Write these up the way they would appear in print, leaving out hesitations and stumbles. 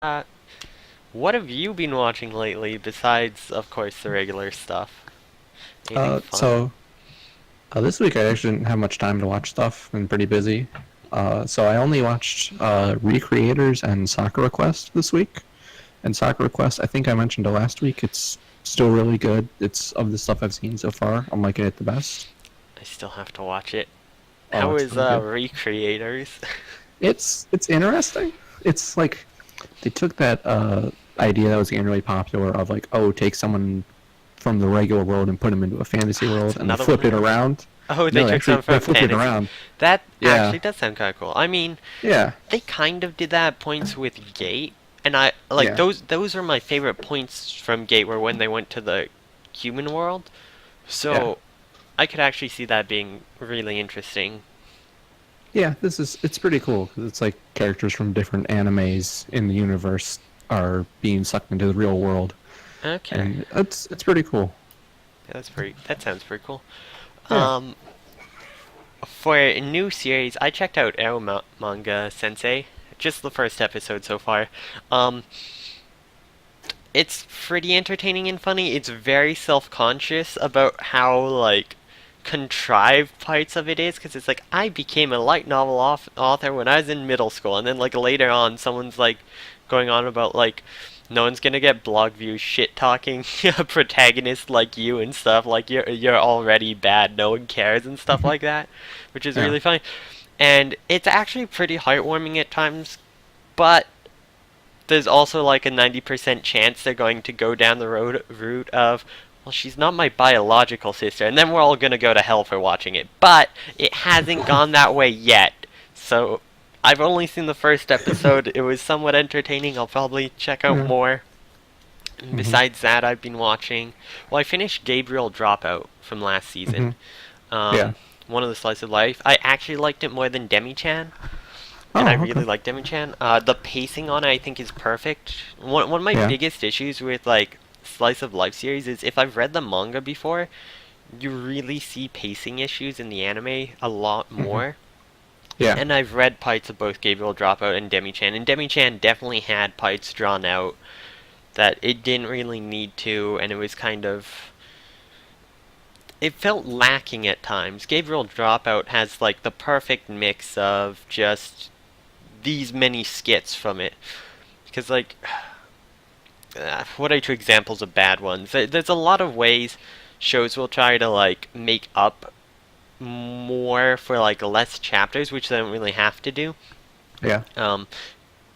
Uh, what have you been watching lately besides, of course, the regular stuff? Anything Uh, fun? so this week I actually didn't have much time to watch stuff. Been pretty busy. So I only watched Recreators and Sakura Quest this week. And Sakura Quest, I think I mentioned it last week. It's still really good. It's of the stuff I've seen so far. I'm liking it the best. I still have to watch it. Oh, How it's is really good. Recreators? It's interesting. It's like they took that idea that was getting really popular of like, oh, take someone from the regular world and put them into a fantasy It's world, and they another one flipped of it those. around. Oh, they No, took some they from flipped it fantasy. around. That Yeah, actually does sound kind of cool. I mean, yeah, they kind of did that at points with Gate, and I like yeah. those are my favorite points from Gate were when they went to the human world. Yeah. So I could actually see that being really interesting. Yeah, it's pretty cool because it's like characters from different animes in the universe are being sucked into the real world, Okay. and it's pretty cool. Yeah, that sounds pretty cool. Yeah. Um, for a new series, I checked out Manga Sensei. Just the first episode so far. Um, it's pretty entertaining and funny. It's very self-conscious about how like contrived parts of it is because it's like I became a light novel author when I was in middle school, and then like later on, someone's like going on about like no one's gonna get blog views shit talking a protagonist like you and stuff like you're already bad, no one cares and stuff like that, which is Yeah. really funny, and it's actually pretty heartwarming at times, but there's also like a 90% chance they're going to go down the route of, well, she's not my biological sister, and then we're all gonna go to hell for watching it. But it hasn't gone that way yet, so I've only seen the first episode. It was somewhat entertaining. I'll probably check out Yeah. more. And hmm besides that, I've been watching. Well, I finished Gabriel Dropout from last hmm season. Yeah. One of the slice of life. I actually liked it more than Demi-chan, and I Oh, really okay. like Demi-chan. The pacing on it, I think, is perfect. One of my Yeah. biggest issues with like slice of life series is if I've read the manga before, you really see pacing issues in the anime a lot hmm more. Yeah. And I've read parts of both Gabriel Dropout and Demi-chan, and Demi-chan definitely had parts drawn out that it didn't really need to, and it was kind of it felt lacking at times. Gabriel Dropout has like the perfect mix of just these many skits from it. Because, like, what are two examples of bad ones? There's a lot of ways shows will try to, like, make up more for, like, less chapters, which they don't really have to do. Yeah. Um,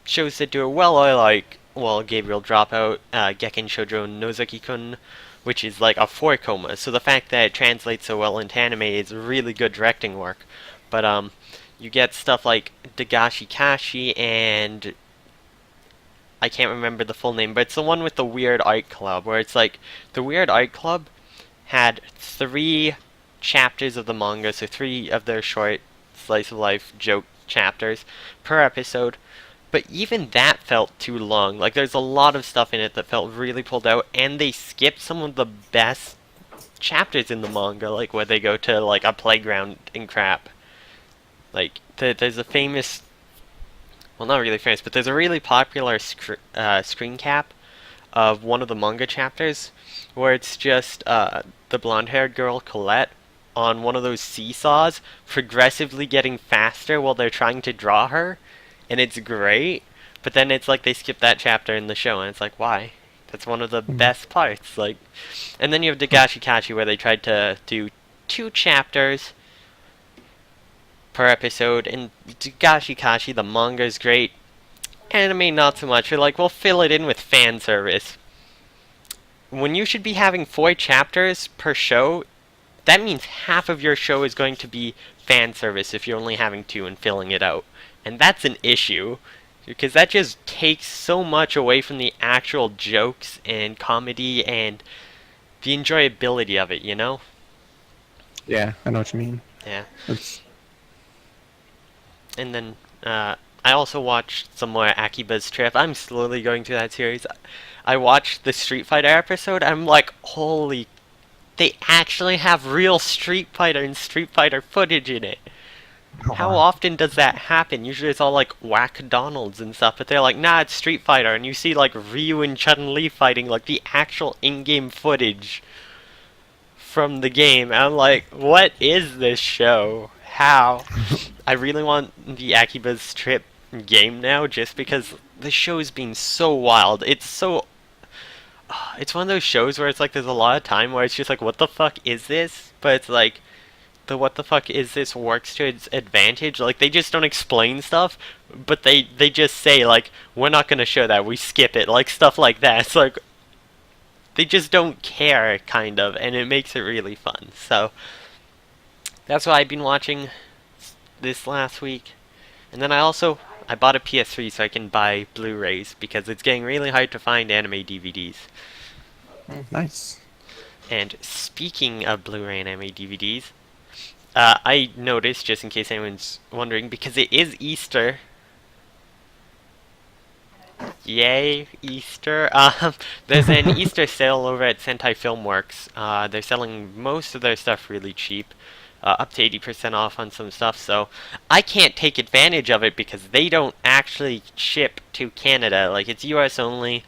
Shows that do it well are, like, well, Gabriel Dropout, Gekken Shoujo Nozaki-kun, which is, like, a 4 coma. So the fact that it translates so well into anime is really good directing work. But, you get stuff like Dagashi Kashi and I can't remember the full name, but it's the one with the Weird Art Club, where it's like the Weird Art Club had 3 chapters of the manga, so 3 of their short slice of life joke chapters per episode. But even that felt too long. Like there's a lot of stuff in it that felt really pulled out, and they skipped some of the best chapters in the manga, like where they go to like a playground and crap. Like there's a famous, well, not really famous, but there's a really popular screen cap of one of the manga chapters where it's just the blonde-haired girl Colette on one of those seesaws, progressively getting faster while they're trying to draw her, and it's great. But then it's like they skip that chapter in the show, and it's like, why? That's one of the hmm best parts. Like, and then you have Dagashi Kachi where they tried to do 2 chapters per episode, and Dagashi Kashi, the manga is great. Anime, not so much. You're like, we'll fill it in with fan service. When you should be having 4 chapters per show, that means half of your show is going to be fan service if you're only having 2 and filling it out. And that's an issue, because that just takes so much away from the actual jokes and comedy and the enjoyability of it, you know? Yeah. I know what you mean. Yeah. It's And then I also watched some more Akiba's Trip. I'm slowly going through that series. I watched the Street Fighter episode. I'm like, holy, they actually have real Street Fighter and Street Fighter footage in it. Oh, How wow. often does that happen? Usually it's all like Whack Donalds and stuff, but they're like, nah, it's Street Fighter, and you see like Ryu and Chun-Li fighting like the actual in-game footage from the game. And I'm like, what is this show? How? I really want the Akiba's Trip game now, just because the show's being so wild. It's one of those shows where it's like there's a lot of time where it's just like, what the fuck is this? But it's like, the what the fuck is this works to its advantage. Like, they just don't explain stuff, but they just say like, we're not gonna show that, we skip it, like stuff like that. It's like they just don't care, kind of, and it makes it really fun. So that's what I've been watching this last week. And then I bought a PS3 so I can buy Blu-rays because it's getting really hard to find anime DVDs. Nice. And speaking of Blu-ray and anime DVDs, I noticed, just in case anyone's wondering, because it is Easter. Yay, Easter. There's an Easter sale over at Sentai Filmworks. They're selling most of their stuff really cheap, up to 80% off on some stuff, so I can't take advantage of it because they don't actually ship to Canada. Like, it's US only.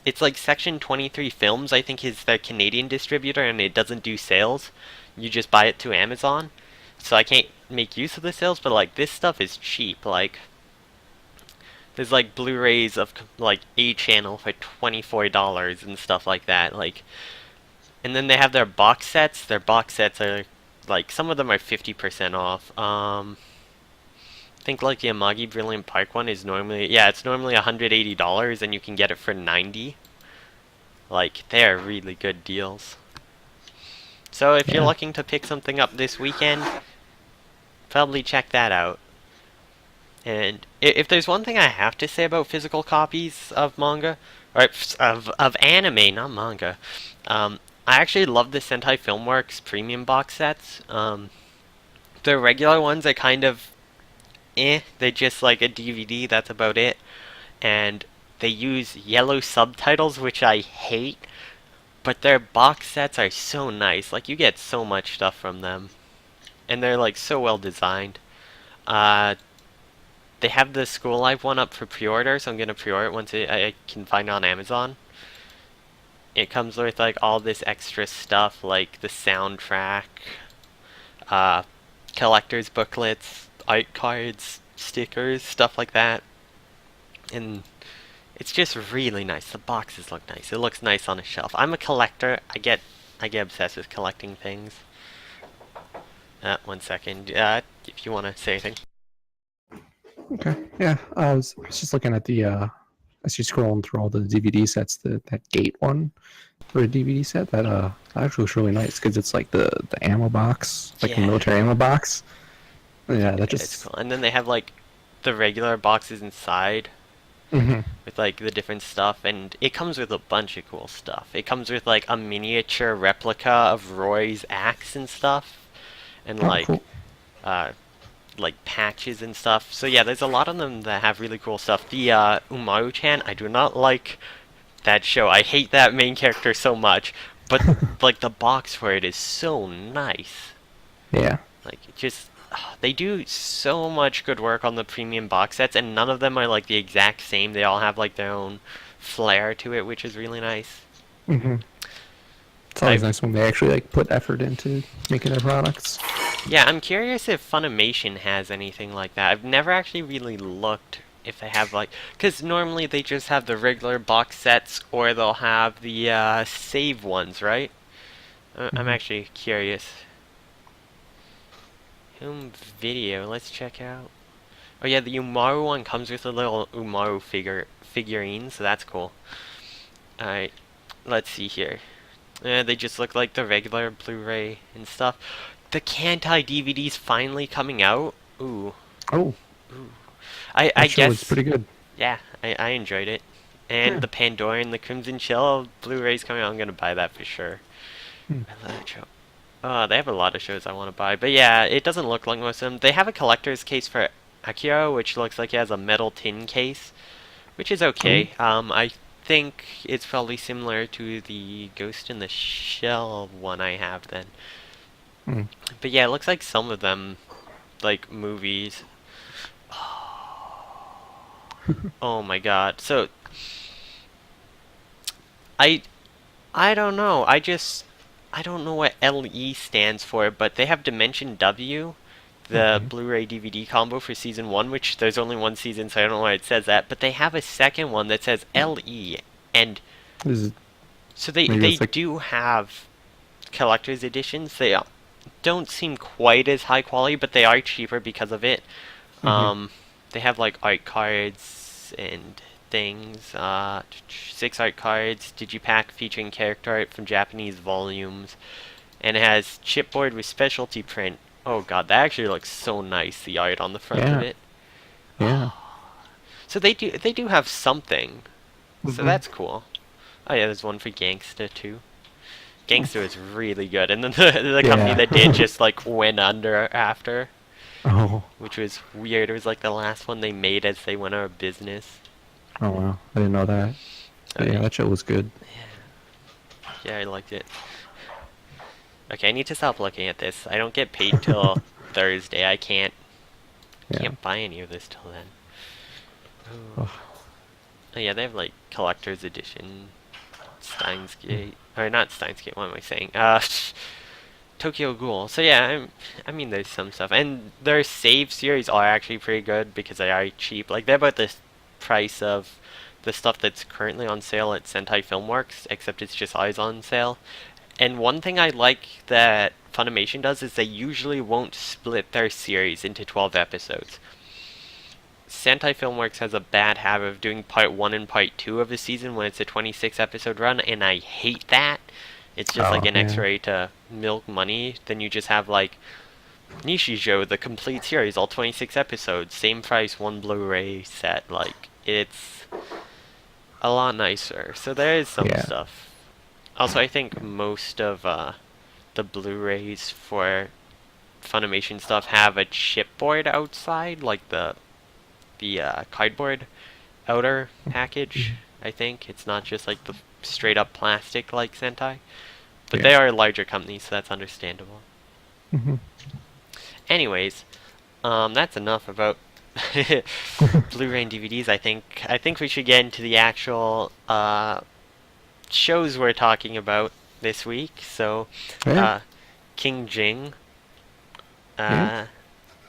It's like Section 23 Films, I think, is their Canadian distributor, and it doesn't do sales. You just buy it through Amazon. So I can't make use of the sales, but like, this stuff is cheap. Like, there's like Blu-rays of like A channel for $24 and stuff like that. Like, and then they have their box sets. Their box sets are like, some of them are 50% off. I think like the Amagi Brilliant Park one is normally, yeah, it's normally $180 and you can get it for 90. Like, they're really good deals. So if you're Yeah. looking to pick something up this weekend, probably check that out. And if there's one thing I have to say about physical copies of manga, or of anime, not manga, I actually love the Sentai Filmworks premium box sets. The regular ones are kind of they're just like a DVD, that's about it. And they use yellow subtitles, which I hate, but their box sets are so nice. Like, you get so much stuff from them. And they're like so well designed. Uh, they have the School Life one up for pre-order, so I'm gonna pre-order it once I can find it on Amazon. It comes with like all this extra stuff, like the soundtrack, uh, collector's booklets, art cards, stickers, stuff like that. And it's just really nice. The boxes look nice. It looks nice on a shelf. I'm a collector. I get obsessed with collecting things. One second. If you want to say anything. Okay. Yeah. I was just looking at the as you scrolling through all the DVD sets, that Gate one for a DVD set that actually looks really nice because it's like the ammo box, like a Yeah, military ammo box. Yeah, that it's just. cool. And then they have like the regular boxes inside Mhm. with like the different stuff, and it comes with a bunch of cool stuff. It comes with like a miniature replica of Roy's axe and stuff, and Oh, cool. uh, like patches and stuff. So yeah, there's a lot of them that have really cool stuff. The Umaru-chan, I do not like that show. I hate that main character so much, but like the box for it is so nice. Yeah. Like, just they do so much good work on the premium box sets, and none of them are like the exact same. They all have like their own flair to it, which is really nice. Mhm. It's always I've nice when they actually like put effort into making their products. Yeah, I'm curious if Funimation has anything like that. I've never actually really looked if they have like, because normally they just have the regular box sets or they'll have the save ones, right? I'm Mhm. actually curious. Home video, let's check out. Oh yeah, the Umaru one comes with a little Umaru figurine, so that's cool. Alright, let's see here. They just look like the regular Blu-ray and stuff. The Kantai DVD's finally coming out. Ooh, Oh, ooh. I that show was guess, pretty good. yeah, I enjoyed it. And Yeah. the Pandora and the Crimson Chill Blu-ray's coming out. I'm gonna buy that for sure. Hmm. I love that show. They have a lot of shows I want to buy. But yeah, it doesn't look like most of them. They have a collector's case for Akira, which looks like it has a metal tin case, which is Oh. okay. I think it's probably similar to the Ghost in the Shell one I have then. Hmm. But yeah, it looks like some of them like movies. Oh my god. So I I don't know. I don't know what LE stands for, but they have Dimension W, the Okay. Blu-ray DVD combo for season 1, which there's only one season, so I don't know why it says that, but they have a second one that says LE, and Is it, so they maybe they it's like. do have collector's editions. They don't seem quite as high quality, but they are cheaper because of it. Hmm. Um, they have like art cards and things. 6 art cards, digipack featuring character art from Japanese volumes, and it has chipboard with specialty print. Oh god, that actually looks so nice. The art on the front of Yeah. it. Yeah. So they do have something. So Hmm. that's cool. Oh yeah, there's one for Gangsta too. Gangster is really good, and then the company Yeah. that did just like went under after, Oh. which was weird. It was like the last one they made as they went out of business. Oh wow. I didn't know that. But yeah, Okay, that show was good. yeah, I liked it. Okay, I need to stop looking at this. I don't get paid till Thursday. I can't Yeah. buy any of this till then. Oh, Oh yeah, they have like collector's edition, Steins Gate, or not Steins Gate. What am I saying? Tokyo Ghoul. So yeah, I mean, there's some stuff, and their save series are actually pretty good because they are cheap. Like they're about the price of the stuff that's currently on sale at Sentai Filmworks, except it's just always on sale. And one thing I like that Funimation does is they usually won't split their series into 12 episodes. Sentai Filmworks has a bad habit of doing part 1 and part 2 of the season when it's a 26 episode run, and I hate that. It's just like oh an yeah. extra way to milk money. Then you just have like Nishijo, the complete series, all 26 episodes, same price, one Blu-ray set. Like, it's a lot nicer. So there is some Yeah. stuff. Also, I think most of the Blu-rays for Funimation stuff have a chipboard outside, like the cardboard outer package. Mhm. I think it's not just like the straight up plastic like Sentai, but Yeah. they are larger companies, so that's understandable. Hmm. Anyways, that's enough about Blu-ray and DVDs. I think we should get into the actual shows we're talking about this week. So, Yeah. uh, King Jing, Yeah. uh,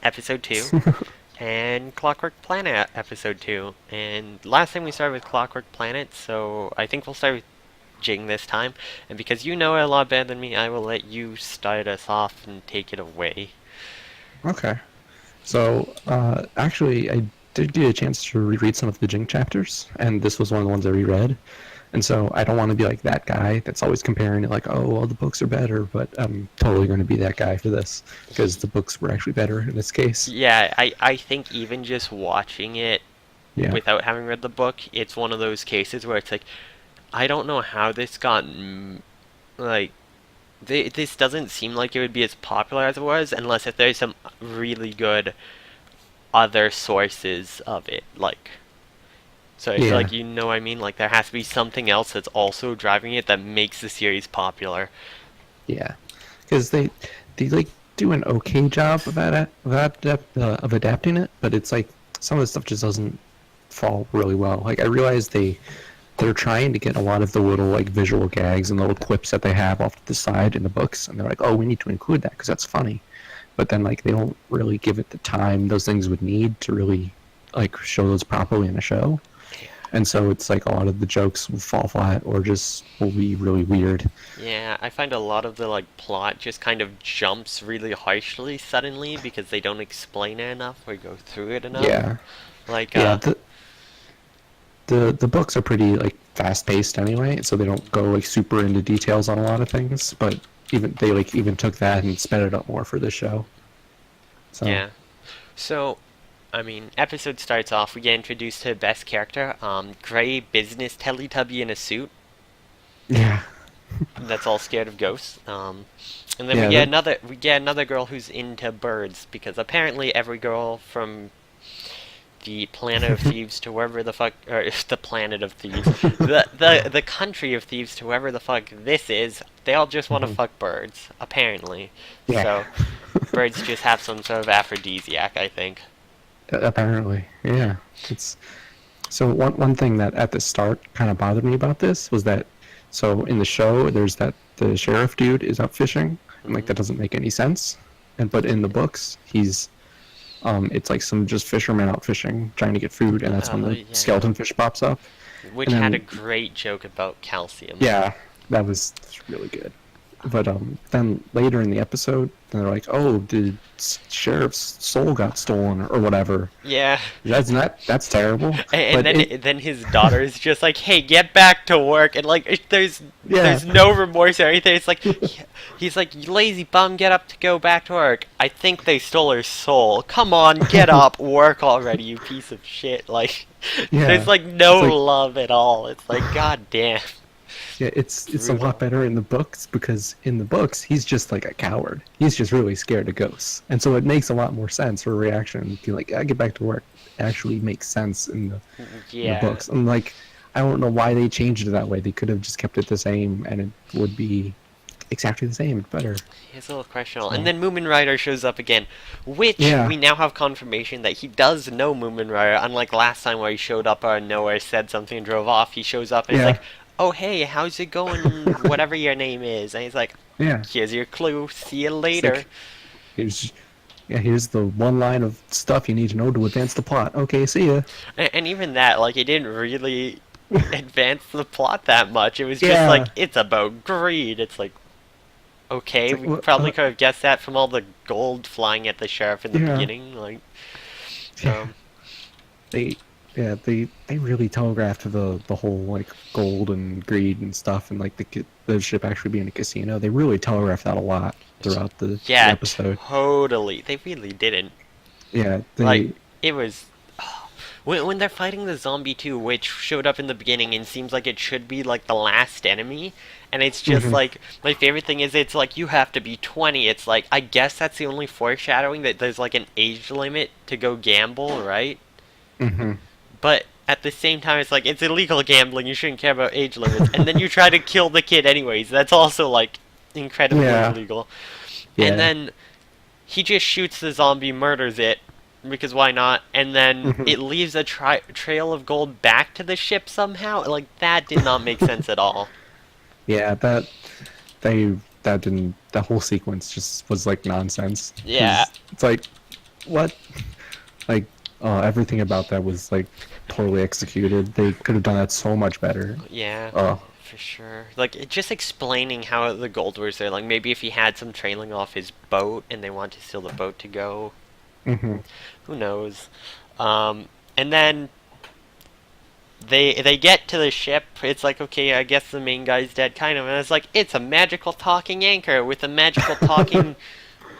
episode 2, and Clockwork Planet episode 2. And last time we started with Clockwork Planet, so I think we'll start with Jing this time. And because you know it a lot better than me, I will let you start us off and take it away. Okay. So, actually, I did get a chance to reread some of the Jing chapters, and this was one of the ones I reread. And so I don't want to be like that guy that's always comparing it like, oh, well, the books are better, but I'm totally going to be that guy for this because the books were actually better in this case. Yeah, I think even just watching it Yeah. without having read the book, it's one of those cases where it's like, I don't know how this got, like, this doesn't seem like it would be as popular as it was unless if there's some really good other sources of it, like, so I feel Yeah. like you know what I mean, like there has to be something else that's also driving it that makes the series popular. Yeah. Because they like do an okay job of of adapting it, but it's like some of the stuff just doesn't fall really well. Like I realize they're trying to get a lot of the little like visual gags and little clips that they have off to the side in the books, and they're like, oh, we need to include that because that's funny. But then like they don't really give it the time those things would need to really like show those properly in a show. And so it's like a lot of the jokes will fall flat or just will be really weird. Yeah, I find a lot of the like plot just kind of jumps really harshly suddenly because they don't explain it enough or go through it enough. Yeah. Like Yeah, the books are pretty like fast paced anyway, so they don't go like super into details on a lot of things, but even took that and sped it up more for this show. So yeah. So, I mean, episode starts off, we get introduced to the best character, gray business Teletubby in a suit yeah. that's all scared of ghosts. And then Yeah, we get another girl who's into birds because apparently every girl from the planet of thieves to wherever the fuck, or the planet of thieves, the country of thieves to wherever the fuck this is, they all just want to Mhm. fuck birds apparently. Yeah. So birds just have some sort of aphrodisiac, I think. Apparently, yeah. It's so one thing that at the start kind of bothered me about this was that so in the show there's that the sheriff dude is out fishing and like that doesn't make any sense, and but in the books he's it's like some just fisherman out fishing trying to get food, and that's when the Yeah. skeleton fish pops up. Which And then- had a great joke about calcium. Yeah, that was really good. But then later in the episode, they're like, "Oh, the sheriff's soul got stolen or whatever." Yeah. That's terrible. And But then his daughter is just like, "Hey, get back to work!" And like, there's Yeah. no remorse or anything. It's like he's like, "You lazy bum, get up to go back to work." I think they stole her soul. Come on, get up, work already, you piece of shit. Like, Yeah. there's like no It's like- love at all. It's like, god damn. Yeah, it's a lot better in the books because in the books he's just like a coward. He's just really scared of ghosts, and so it makes a lot more sense for a reaction to like, "I get back to work." It actually makes sense in the Yeah. books. And like, I don't know why they changed it that way. They could have just kept it the same, and it would be exactly the same. It's better. It's a little questionable. So- And then Moomin Rider shows up again, which Yeah. we now have confirmation that he does know Moomin Rider. Unlike last time where he showed up out of nowhere, said something, and drove off. He shows up and Yeah. he's like, "Oh hey, how's it going? Whatever your name is." And he's like, Yeah. "Here's your clue. See you It's later." like, here's the one line of stuff you need to know to advance the plot. Okay, see ya. And even that, like, it didn't really advance the plot that much. It was just Yeah. like, it's about greed. It's like, okay, It's like, we what- probably could have guessed that from all the gold flying at the sheriff in the Yeah. beginning. Like, Yeah. They really telegraphed the whole like gold and greed and stuff, and like the ship actually being a casino. They really telegraphed that a lot throughout the yeah, episode. totally. They really didn't. Yeah, Like, it was... When they're fighting the zombie too, which showed up in the beginning and seems like it should be like the last enemy, and it's just Mhm. like, my favorite thing is it's like, you have to be 20. It's like, I guess that's the only foreshadowing, that there's like an age limit to go gamble, right? hmm But at the same time, it's like, it's illegal gambling, you shouldn't care about age limits. And then you try to kill the kid anyways. That's also like incredibly Yeah. illegal. Yeah. And then he just shoots the zombie, murders it, because why not? And then Mhm. it leaves a trail of gold back to the ship somehow. Like, that did not make sense at all. Yeah, that didn't. That whole sequence just was like nonsense. 'Cause Yeah. it's like, what? Like, everything about that was like poorly executed. They could have done that so much better. Yeah. Oh, For sure. Like, just explaining how the gold was there. Like, maybe if he had some trailing off his boat and they want to steal the boat to go. hmm Who knows? And then they get to the ship. It's like, okay, I guess the main guy's dead, kind of. And it's like, it's a magical talking anchor with a magical talking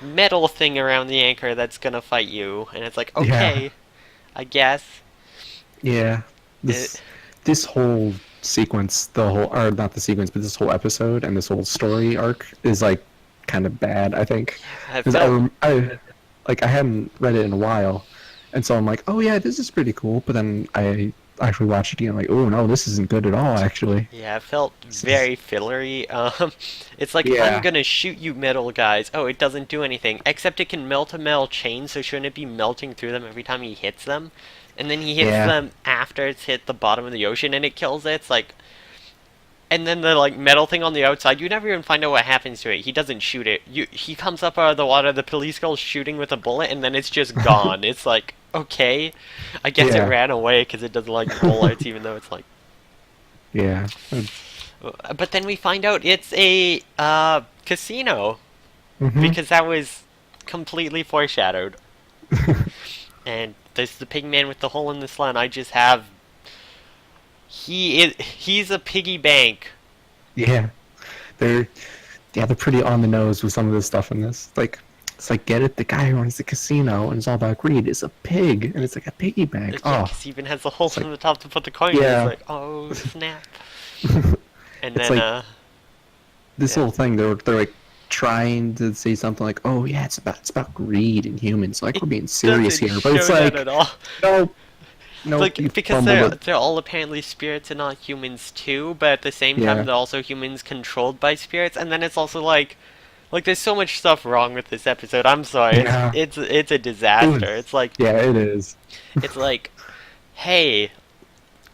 metal thing around the anchor that's gonna fight you. And it's like, okay, I guess. Yeah. This whole sequence, or not the sequence, but this whole episode and this whole story arc is like kind of bad, I think. I 'Cause felt- I hadn't read it in a while, and so I'm like, oh yeah, this is pretty cool. But then I actually watched it again, like, oh no, this isn't good at all, actually. Yeah, it felt very fillery. It's like, Yeah. I'm gonna shoot you metal guys. Oh, it doesn't do anything. Except it can melt a metal chain, so shouldn't it be melting through them every time he hits them? And then he hits Yeah. them after it's hit the bottom of the ocean and it kills it. It's like... And then the like metal thing on the outside, you never even find out what happens to it. He doesn't shoot it. He comes up out of the water, the police girl's shooting with a bullet, and then it's just gone. It's like, okay. I guess Yeah. it ran away because it doesn't like bullets, even though it's like... Yeah. But then we find out it's a casino, Mhm. because that was completely foreshadowed. And there's the pig man with the hole in the slot. I just have... He's a piggy bank. Yeah, they're pretty on the nose with some of this stuff in this. It's like, get it? The guy who runs the casino and it's all about greed is a pig, and it's like a piggy bank. Yeah, Oh, 'cause he even has the hole It's like- in the top to put the coin in. Yeah. It's like, oh, snap. And It's then, like- this yeah. whole thing, they're like trying to say something like, oh yeah, it's about greed and humans. Like, we're being serious doesn't here, but it's show that like, at all. no, Like, you because fumbled it. they're all apparently spirits and not humans too, but at the same time Yeah. they're also humans controlled by spirits, and then it's also like Like, there's so much stuff wrong with this episode. I'm sorry. Yeah. It's a It was, disaster. yeah, it is. It's like, hey,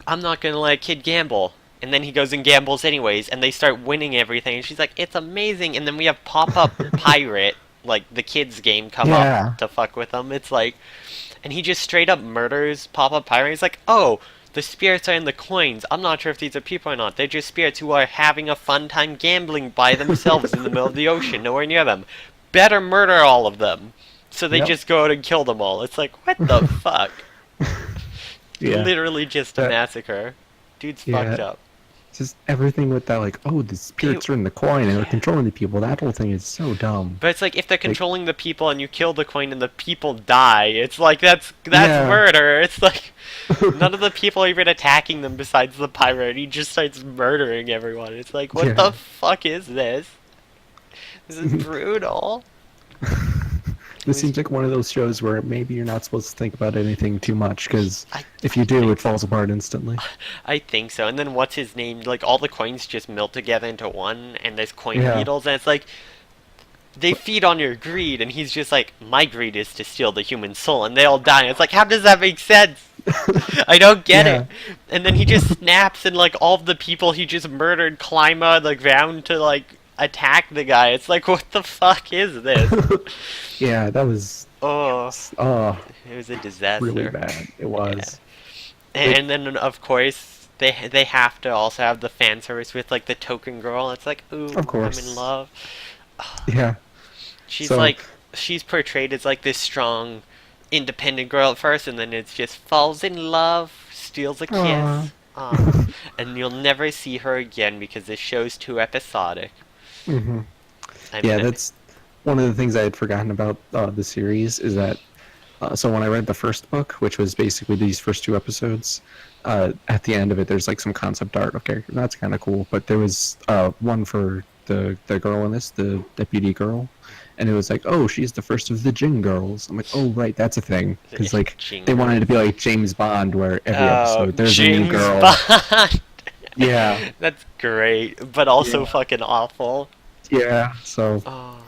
I'm not gonna let a kid gamble. And then he goes and gambles anyways, and they start winning everything. And she's like, it's amazing. And then we have Pop-Up Pirate, like the kids game, come Yeah. up to fuck with him. It's like, and he just straight up murders Pop-Up Pirate. He's like, oh, the spirits are in the coins. I'm not sure if these are people or not. They're just spirits who are having a fun time gambling by themselves in the middle of the ocean, nowhere near them. Better murder all of them. So they Yep. just go out and kill them all. It's like, what the fuck? Yeah. Literally just a That- massacre. Dude's Yeah. fucked up. Just everything with that, like, oh, the spirits are in the coin and they're controlling the people. That whole thing is so dumb. But it's like if they're controlling the people and you kill the coin and the people die, it's like that's Yeah. murder. It's like none of the people are even attacking them besides the pirate. He just starts murdering everyone. It's like what Yeah. the fuck is this? This is brutal. This seems like one of those shows where maybe you're not supposed to think about anything too much, because I- if you do, it falls apart instantly. I think so. And then what's his name? Like all the coins just melt together into one, and there's coin Yeah. needles, and it's like they feed on your greed, and he's just like, my greed is to steal the human soul, and they all die. And it's like, how does that make sense? I don't get Yeah. it. And then he just snaps, and like all of the people he just murdered climb out of the ground to like attack the guy. It's like, what the fuck is this? Yeah, that was Oh, it was a disaster. really bad. It was. And then of course they have to also have the fan service with like the token girl. It's like, ooh, Of course. I'm in love. Yeah. She's So- like, she's portrayed as like this strong, independent girl at first, and then it's just falls in love, steals a kiss. Aw. Aw. And you'll never see her again because this show's too episodic. hmm I Yeah, mean, that's one of the things I had forgotten about the series is that. So when I read the first book, which was basically these first two episodes, at the end of it, there's like some concept art of character. That's kind of cool. But there was one for the girl in this, the deputy girl, and it was like, oh, she's the first of the Jing girls. I'm like, oh, right, that's a thing, because like Jing they wanted it to be like James Bond, where every Oh, episode there's a James new girl. Bond. Yeah, That's great, but also Yeah. fucking awful. yeah. So Oh.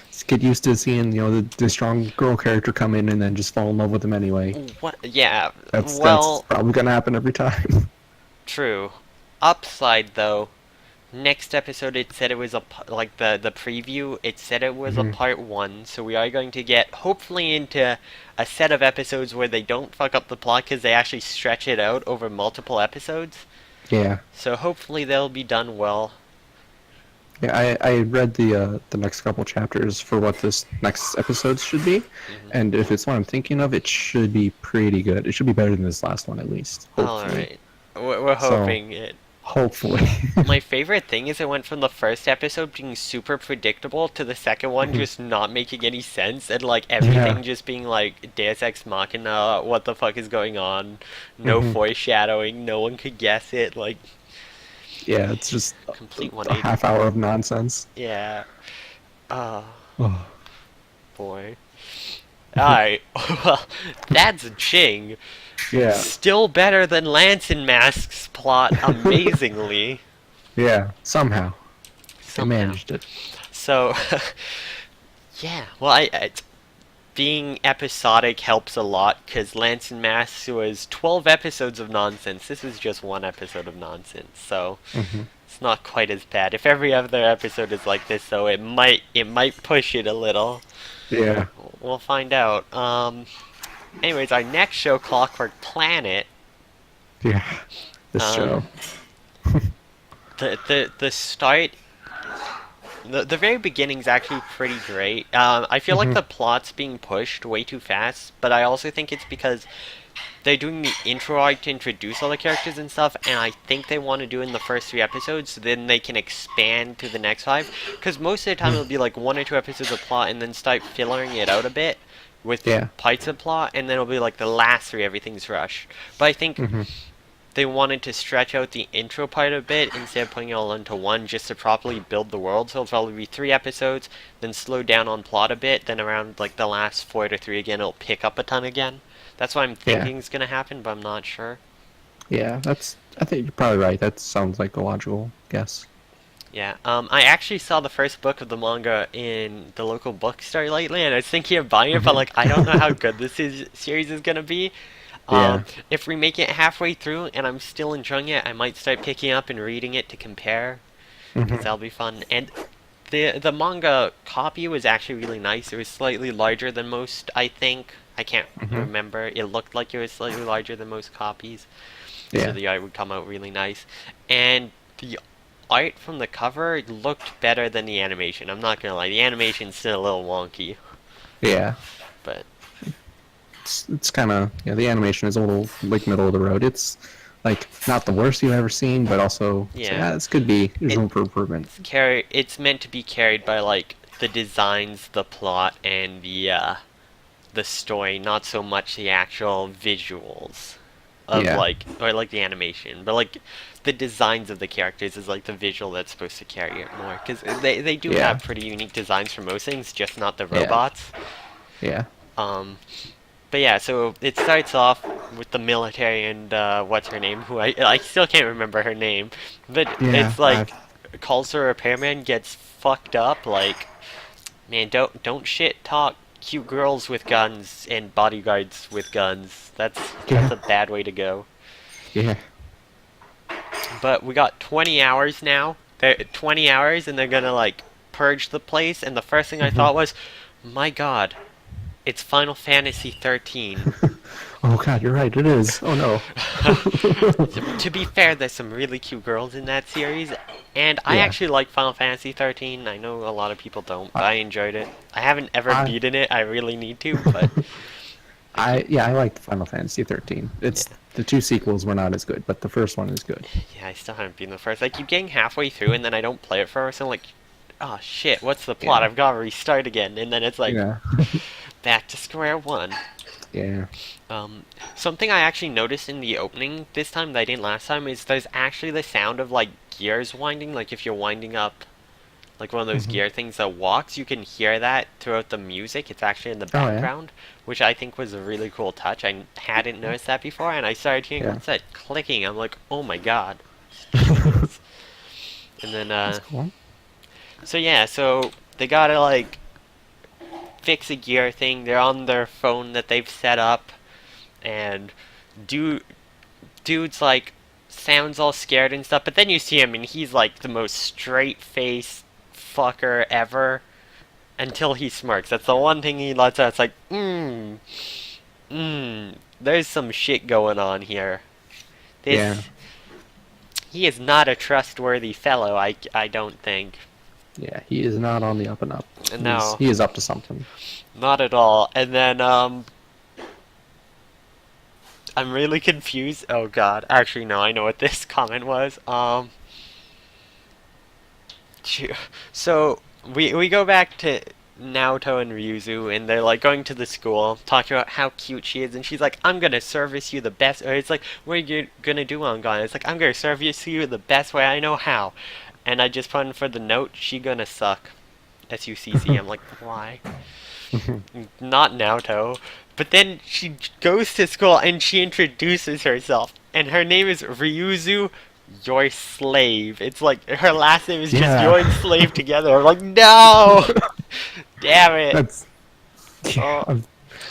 just get used to seeing the strong girl character come in and then just fall in love with them anyway. What? Yeah. That's well, probably gonna happen every time. true. Upside though, next episode it said it was like the preview. It said it was a Mhm. part 1, so we are going to get hopefully into a set of episodes where they don't fuck up the plot because they actually stretch it out over multiple episodes. Yeah. So hopefully they'll be done well. Yeah, I read the next couple chapters for what this next episode should be, and if it's what I'm thinking of, it should be pretty good. It should be better than this last one at least. All Hopefully. right, we're So- hoping it. Hopefully. My favorite thing is it went from the first episode being super predictable to the second one just not making any sense and like everything Yeah. just being like Deus Ex Machina, what the fuck is going on? No Mhm. foreshadowing, no one could guess it, like Yeah, it's just complete a 180. half hour of nonsense. Yeah. Oh Oh. boy. Alright, well, that's Jing. Yeah, Still better than Lance and Mask's plot, amazingly. yeah. Somehow they Somehow. managed it. So, yeah, well, being episodic helps a lot, because Lance and Mask was 12 episodes of nonsense. This was just one episode of nonsense, so hmm it's not quite as bad. If every other episode is like this, though, it might push it a little. Yeah. We'll find out. Anyways, our next show, Clockwork Planet, Yeah. This Um, show. the start, the very beginning's actually pretty great. I feel like Mhm. the plot's being pushed way too fast, but I also think it's because they're doing the intro arc to introduce all the characters and stuff, and I think they want to do it in the first 3 episodes, so then they can expand to the next 5. Because most of the time it'll be like 1 or 2 episodes of plot, and then start filling it out a bit with Yeah. parts of plot, and then it'll be like the last 3 everything's rushed. But I think hmm they wanted to stretch out the intro part a bit instead of putting it all into one just to properly build the world. So it'll probably be 3 episodes, then slow down on plot a bit, then around like the last 4 to 3 again, it'll pick up a ton again. That's what I'm thinking is gonna happen, but I'm not sure. Yeah, I think you're probably right. That sounds like a logical guess. Yeah, I actually saw the first book of the manga in the local bookstore lately, and I was thinking of buying it, but like I don't know how good series is gonna be. Yeah. If we make it halfway through and I'm still enjoying it, I might start picking up and reading it to compare, because Hmm. that'll be fun. And the manga copy was actually really nice. It was slightly larger than most, I think. I can't Hmm. remember. It looked like it was slightly larger than most copies, so Yeah. the art would come out really nice. And the art from the cover looked better than the animation. I'm not gonna lie, the animation's still a little wonky, Yeah. but It's kind of, yeah, the animation is a little like middle of the road. It's like not the worst you've ever seen, but also it's like, yeah, this could be, there's it room for improvement. it's meant to be carried by like the designs, the plot, and the story, not so much the actual visuals of Yeah. like or like the animation, but like the designs of the characters is like the visual that's supposed to carry it more because they do Yeah. have pretty unique designs for most things, just not the Yeah. robots. Yeah. Um, but yeah, so it starts off with the military and what's her name? Who I still can't remember her name, but Yeah. it's like calls her repairman, gets fucked up. Like, man, don't shit talk cute girls with guns and bodyguards with guns. That's Yeah. a bad way to go. Yeah. But we got 20 hours now. 20 hours, and they're gonna like purge the place. And the first thing I Hmm. thought was, my God, it's Final Fantasy 13. Oh God, you're right. It is. Oh no. To be fair, there's some really cute girls in that series, and I Yeah. actually like Final Fantasy 13. I know a lot of people don't, but I, I enjoyed it. I haven't ever I, beaten it. I really need to, but I keep. yeah, I like Final Fantasy 13. Yeah, It's the two sequels were not as good, but the first one is good. yeah, I still haven't beaten the first. I keep getting halfway through, and then I don't play it for so I'm like, oh shit, what's the plot? Yeah. I've got to restart again, and then it's like Yeah. back to square one. Yeah. Um, Something I actually noticed in the opening this time that I didn't last time is there's actually the sound of like gears winding. Like if you're winding up like one of those Hmm. gear things that walks, you can hear that throughout the music. It's actually in the Oh yeah. background, which I think was a really cool touch. I hadn't noticed that before, and I started hearing Yeah. what's that clicking. I'm like, oh my god. Jeez. And then That's cool. so yeah, so they gotta like fix a gear thing. They're on their phone that they've set up, and dude dude's like sounds all scared and stuff, but then you see him and he's like the most straight faced fucker ever until he smirks. That's the one thing he lets out. It's like, there's some shit going on here. Yeah. This he is not a trustworthy fellow. I don't think. Yeah. He is not on the up and up. No, He is up to something. not at all. And then I'm really confused. Oh god. Actually no, I know what this comment was. So we go back to Naoto and Ryuzu, and they're like going to the school, talking about how cute she is, and she's like, "I'm gonna service you the best." Or it's like, "What are you gonna do, Angon?" It's like, "I'm gonna service you the best way I know how." And I just put in for the note, "She gonna suck." SUCC. I'm like, why? Not Naoto. But then she goes to school and she introduces herself, and her name is Ryuzu, your slave. It's like her last name is just Yeah. your slave together. I'm like, no! Damn it. That's yeah. Oh,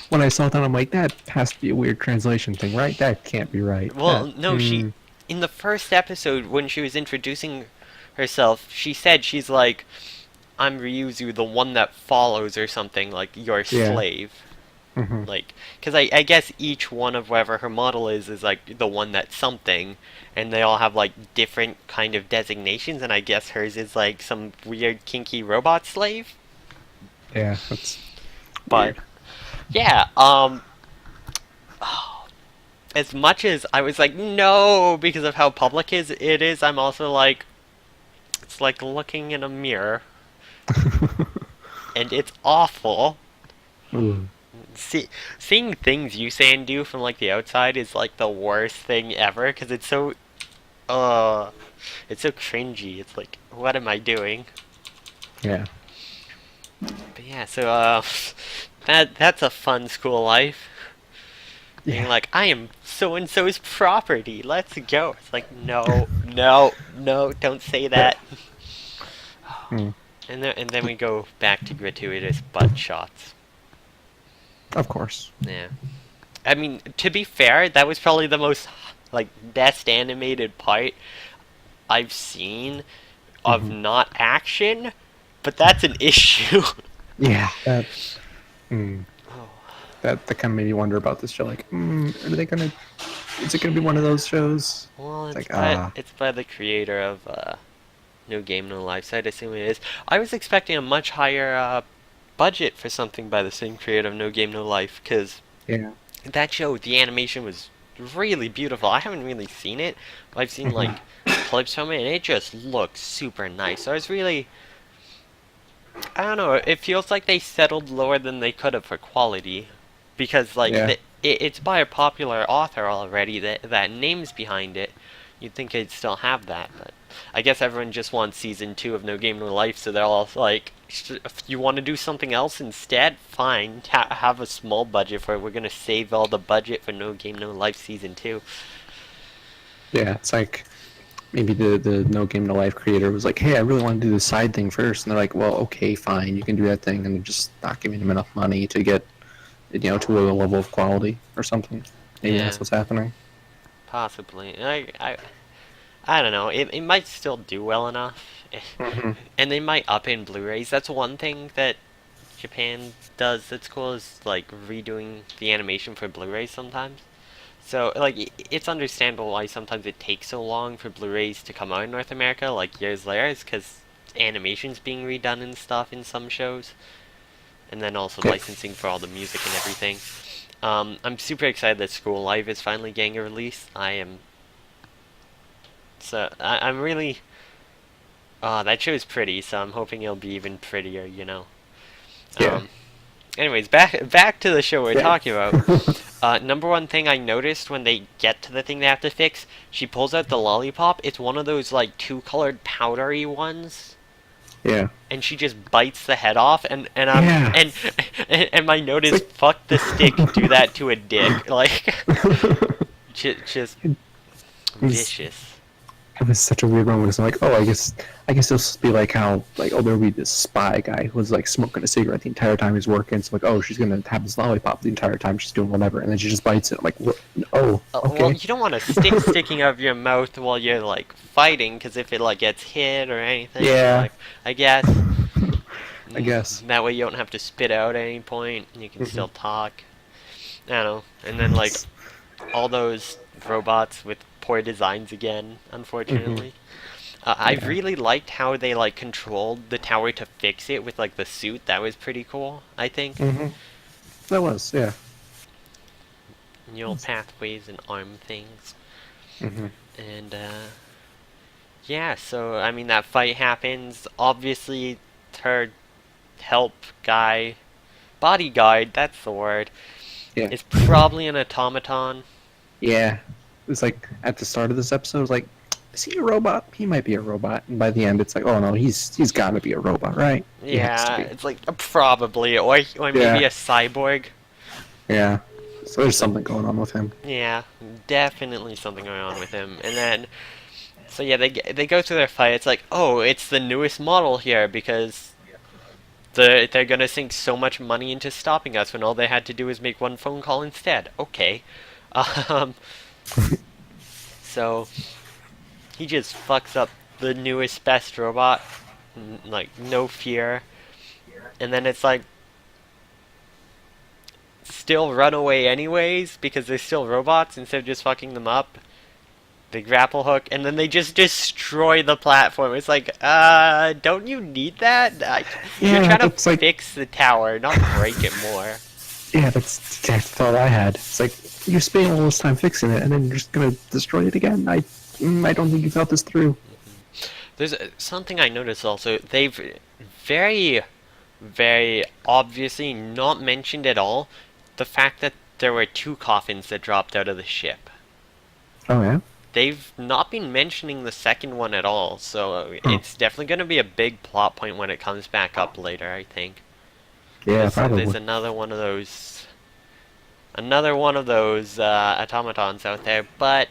When I saw that, I'm like, that has to be a weird translation thing, right? That can't be right. well, That, no, she. In the first episode, when she was introducing herself, she said she's like, I'm Ryuzu, the one that follows, or something, like, your Yeah. slave. Hmm. Like, because I guess each one of whatever her model is like the one that's something, and they all have like different kind of designations, and I guess hers is like some weird kinky robot slave. Yeah, that's But weird. yeah, as much as I was like no because of how public it is, I'm also like it's like looking in a mirror, and it's awful. Ooh. Seeing things you say and do from like the outside is like the worst thing ever because uh, it's so cringy. It's like, what am I doing? Yeah. But yeah, so that's a fun school life. Being Yeah. like, I am so and so's property. Let's go. It's like, no, no, no, don't say that. Mm. And then we go back to gratuitous butt shots. Of course. Yeah. I mean, to be fair, that was probably the most, like, best animated part I've seen of Hmm. not action, but that's an issue. Yeah. Mm, Oh. that kind of made me wonder about this show. Like, are they gonna? Is it gonna be one of those shows? Well, It's it's like, by the creator of No Game No Life, so I'd assume it is. I was expecting a much higher budget for something by the same creator of No Game No Life, because yeah. that show, the animation was really beautiful. I haven't really seen it, but I've seen Hmm. like clips from it, and it just looks super nice. So I was really, I don't know, it feels like they settled lower than they could have for quality, because like Yeah. it's by a popular author already. That name's behind it. You'd think they'd still have that, but I guess everyone just wants season 2 of No Game No Life, so they're all like, if you want to do something else instead, fine, have a small budget for it. We're gonna save all the budget for No Game No Life season 2. Yeah. It's like maybe the No Game No Life creator was like, hey, I really want to do this side thing first, and they're like, well, okay, fine, you can do that thing, and they're just not giving him enough money to get, to a level of quality or something. Maybe Yeah, that's what's happening. possibly. I don't know. It might still do well enough, Hmm. and they might up in Blu-rays. That's one thing that Japan does that's cool, is like redoing the animation for Blu-rays sometimes. So, like, it's understandable why sometimes it takes so long for Blu-rays to come out in North America, like years later, is because animation's being redone and stuff in some shows, and then also Yeah. licensing for all the music and everything. I'm super excited that School Life is finally getting a release. I'm really. That show's pretty, so I'm hoping it'll be even prettier. Yeah. Um, Anyways, back to the show we're Yeah. talking about. Number one thing I noticed when they get to the thing they have to fix, she pulls out the lollipop. It's one of those like two-colored powdery ones, Yeah. and she just bites the head off. Yeah. And my note It's is, like fuck the stick, do that to a dick. Like, just it was vicious. it was such a weird moment. It's like, oh, I guess it'll be like how like, oh, there'll be this spy guy who was like smoking a cigarette the entire time he's working. So like, oh, she's gonna have this lollipop the entire time she's doing whatever, and then she just bites it. I'm like, what? Oh, Well, okay. you don't want a stick sticking out of your mouth while you're like fighting, because if it like gets hit or anything, Yeah. like, I guess. I guess. That way you don't have to spit out at any point, and you can Mhm. still talk. I don't know. And then like all those robots with poor designs again, unfortunately. I Yeah. really liked how they like controlled the tower to fix it with like the suit. That was pretty cool, I think. Hmm. That was, yeah. Neural pathways and arm things. Hmm. And yeah, so I mean that fight happens. Obviously, her help guy, bodyguard, that's the word, Yeah. is probably an automaton. Yeah. It was like at the start of this episode, it was like, is he a robot? He might be a robot. And by the end, it's like, oh no, he's got to be a robot, right? He has to Yeah, be. it's like probably, or maybe Yeah. a cyborg. Yeah. So there's something going on with him. Yeah, definitely something going on with him. And then, so yeah, they go through their fight. It's like, oh, it's the newest model here because they're gonna sink so much money into stopping us when all they had to do was make one phone call instead. Okay, um, so he just fucks up the newest best robot, like no fear, and then it's like still run away anyways because they're still robots instead of just fucking them up. They grapple hook and then they just destroy the platform. It's like, don't you need that? You're Yeah, trying to that's like, fix the tower, not break it more. yeah, that's the exact thought I had. It's like, you're spending all this time fixing it, and then you're just gonna destroy it again? I don't think you thought this through. There's something I noticed also. They've very, very obviously not mentioned at all the fact that there were two coffins that dropped out of the ship. Oh, yeah? They've not been mentioning the second one at all, so Hmm. it's definitely going to be a big plot point when it comes back up later, I think. Yeah, There's probably. another one of those automatons out there, but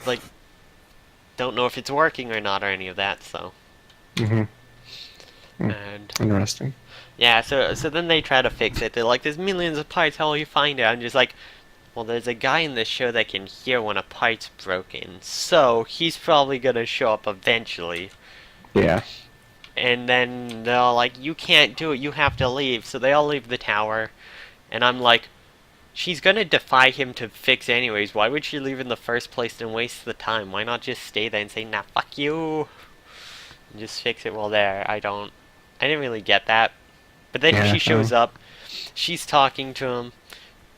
like don't know if it's working or not or any of that, so Hmm. Hmm. And Interesting. yeah, so then they try to fix it. They're like, "There's millions of parts. How will you find it?" I'm just like, "Well, there's a guy in this show that can hear when a part's broken, so he's probably gonna show up eventually." Yeah. And then they're all like, "You can't do it. You have to leave." So they all leave the tower, and I'm like, "She's gonna defy him to fix anyways. Why would she leave in the first place and waste the time? Why not just stay there and say, 'Nah, fuck you,' and just fix it while there?" I didn't really get that. But then Yeah. she shows up. She's talking to him.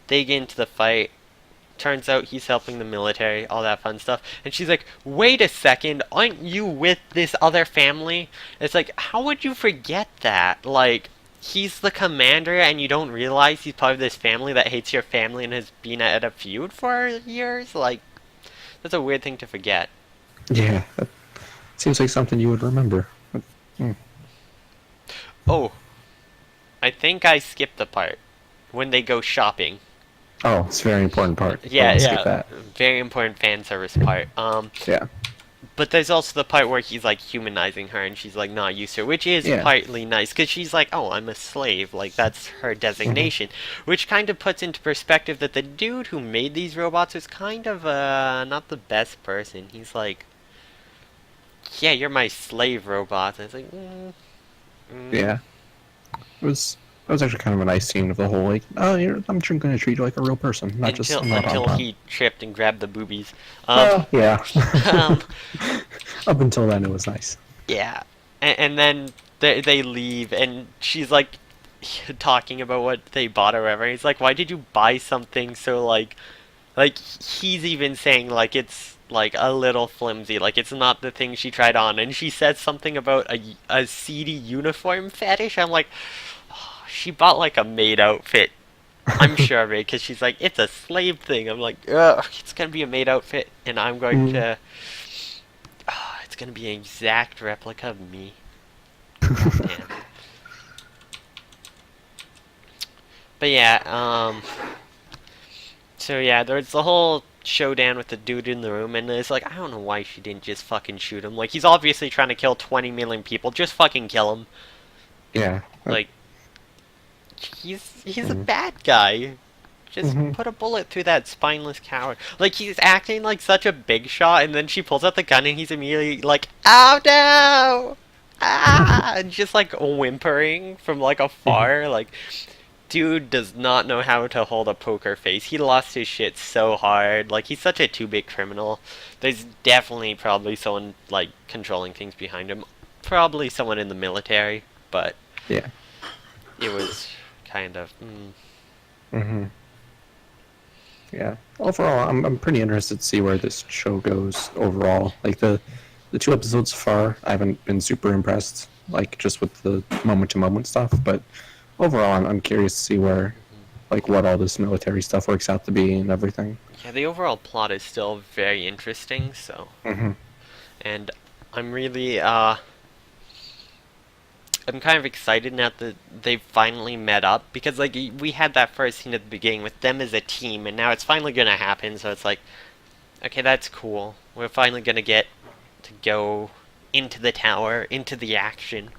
They get into the fight. Turns out he's helping the military, all that fun stuff. And she's like, "Wait a second, aren't you with this other family?" It's like, how would you forget that? Like, he's the commander and you don't realize he's part of this family that hates your family and has been at a feud for years? Like, that's a weird thing to forget. Yeah. That seems like something you would remember. Hmm. Oh, I think I skipped the part when they go shopping. Oh, it's a very important part. I Yeah, won't skip yeah, that. very important fan service part. Yeah. But there's also the part where he's like humanizing her and she's like not used to it, which is Yeah. partly nice because she's like, "Oh, I'm a slave," like that's her designation, which kind of puts into perspective that the dude who made these robots is kind of not the best person. He's like, "Yeah, you're my slave robot." And it's like, Yeah. It was actually kind of a nice scene of the whole like, oh, I'm going to treat you like a real person, not just until an automaton. he tripped and grabbed the boobies. Oh, yeah. Um, Up until then, it was nice. yeah, and then they leave and she's like talking about what they bought or whatever. He's like, "Why did you buy something so like he's even saying like it's like a little flimsy, like it's not the thing she tried on." And she said something about a seedy uniform fetish. I'm like, oh, she bought like a maid outfit. I'm sure of it because she's like, "It's a slave thing." I'm like, ugh, it's gonna be a maid outfit, and I'm going Mm. to. It's gonna be an exact replica of me. God damn. But yeah, so yeah, there's the whole showdown with the dude in the room, and it's like, I don't know why she didn't just fucking shoot him. Like, he's obviously trying to kill 20 million people. Just fucking kill him. Yeah. Like, he's a Mhm. bad guy. Just Mhm. put a bullet through that spineless coward. Like, he's acting like such a big shot, and then she pulls out the gun, and he's immediately like, "Oh no! Ah!" And just like whimpering from like afar. Like, dude does not know how to hold a poker face. He lost his shit so hard. Like, he's such a two-bit criminal. There's definitely probably someone like controlling things behind him. Probably someone in the military, but Yeah. it was kind of. Mhm. Yeah. Overall, I'm pretty interested to see where this show goes overall. Like the two episodes so far, I haven't been super impressed. Like just with the moment to moment stuff, but overall, I'm curious to see where like what all this military stuff works out to be and everything. Yeah, the overall plot is still very interesting, so. Hmm. And I'm really, I'm kind of excited now that they've finally met up, because, like, we had that first scene at the beginning with them as a team, and now it's finally gonna happen, so it's like, okay, that's cool. We're finally gonna get to go into the tower, into the action.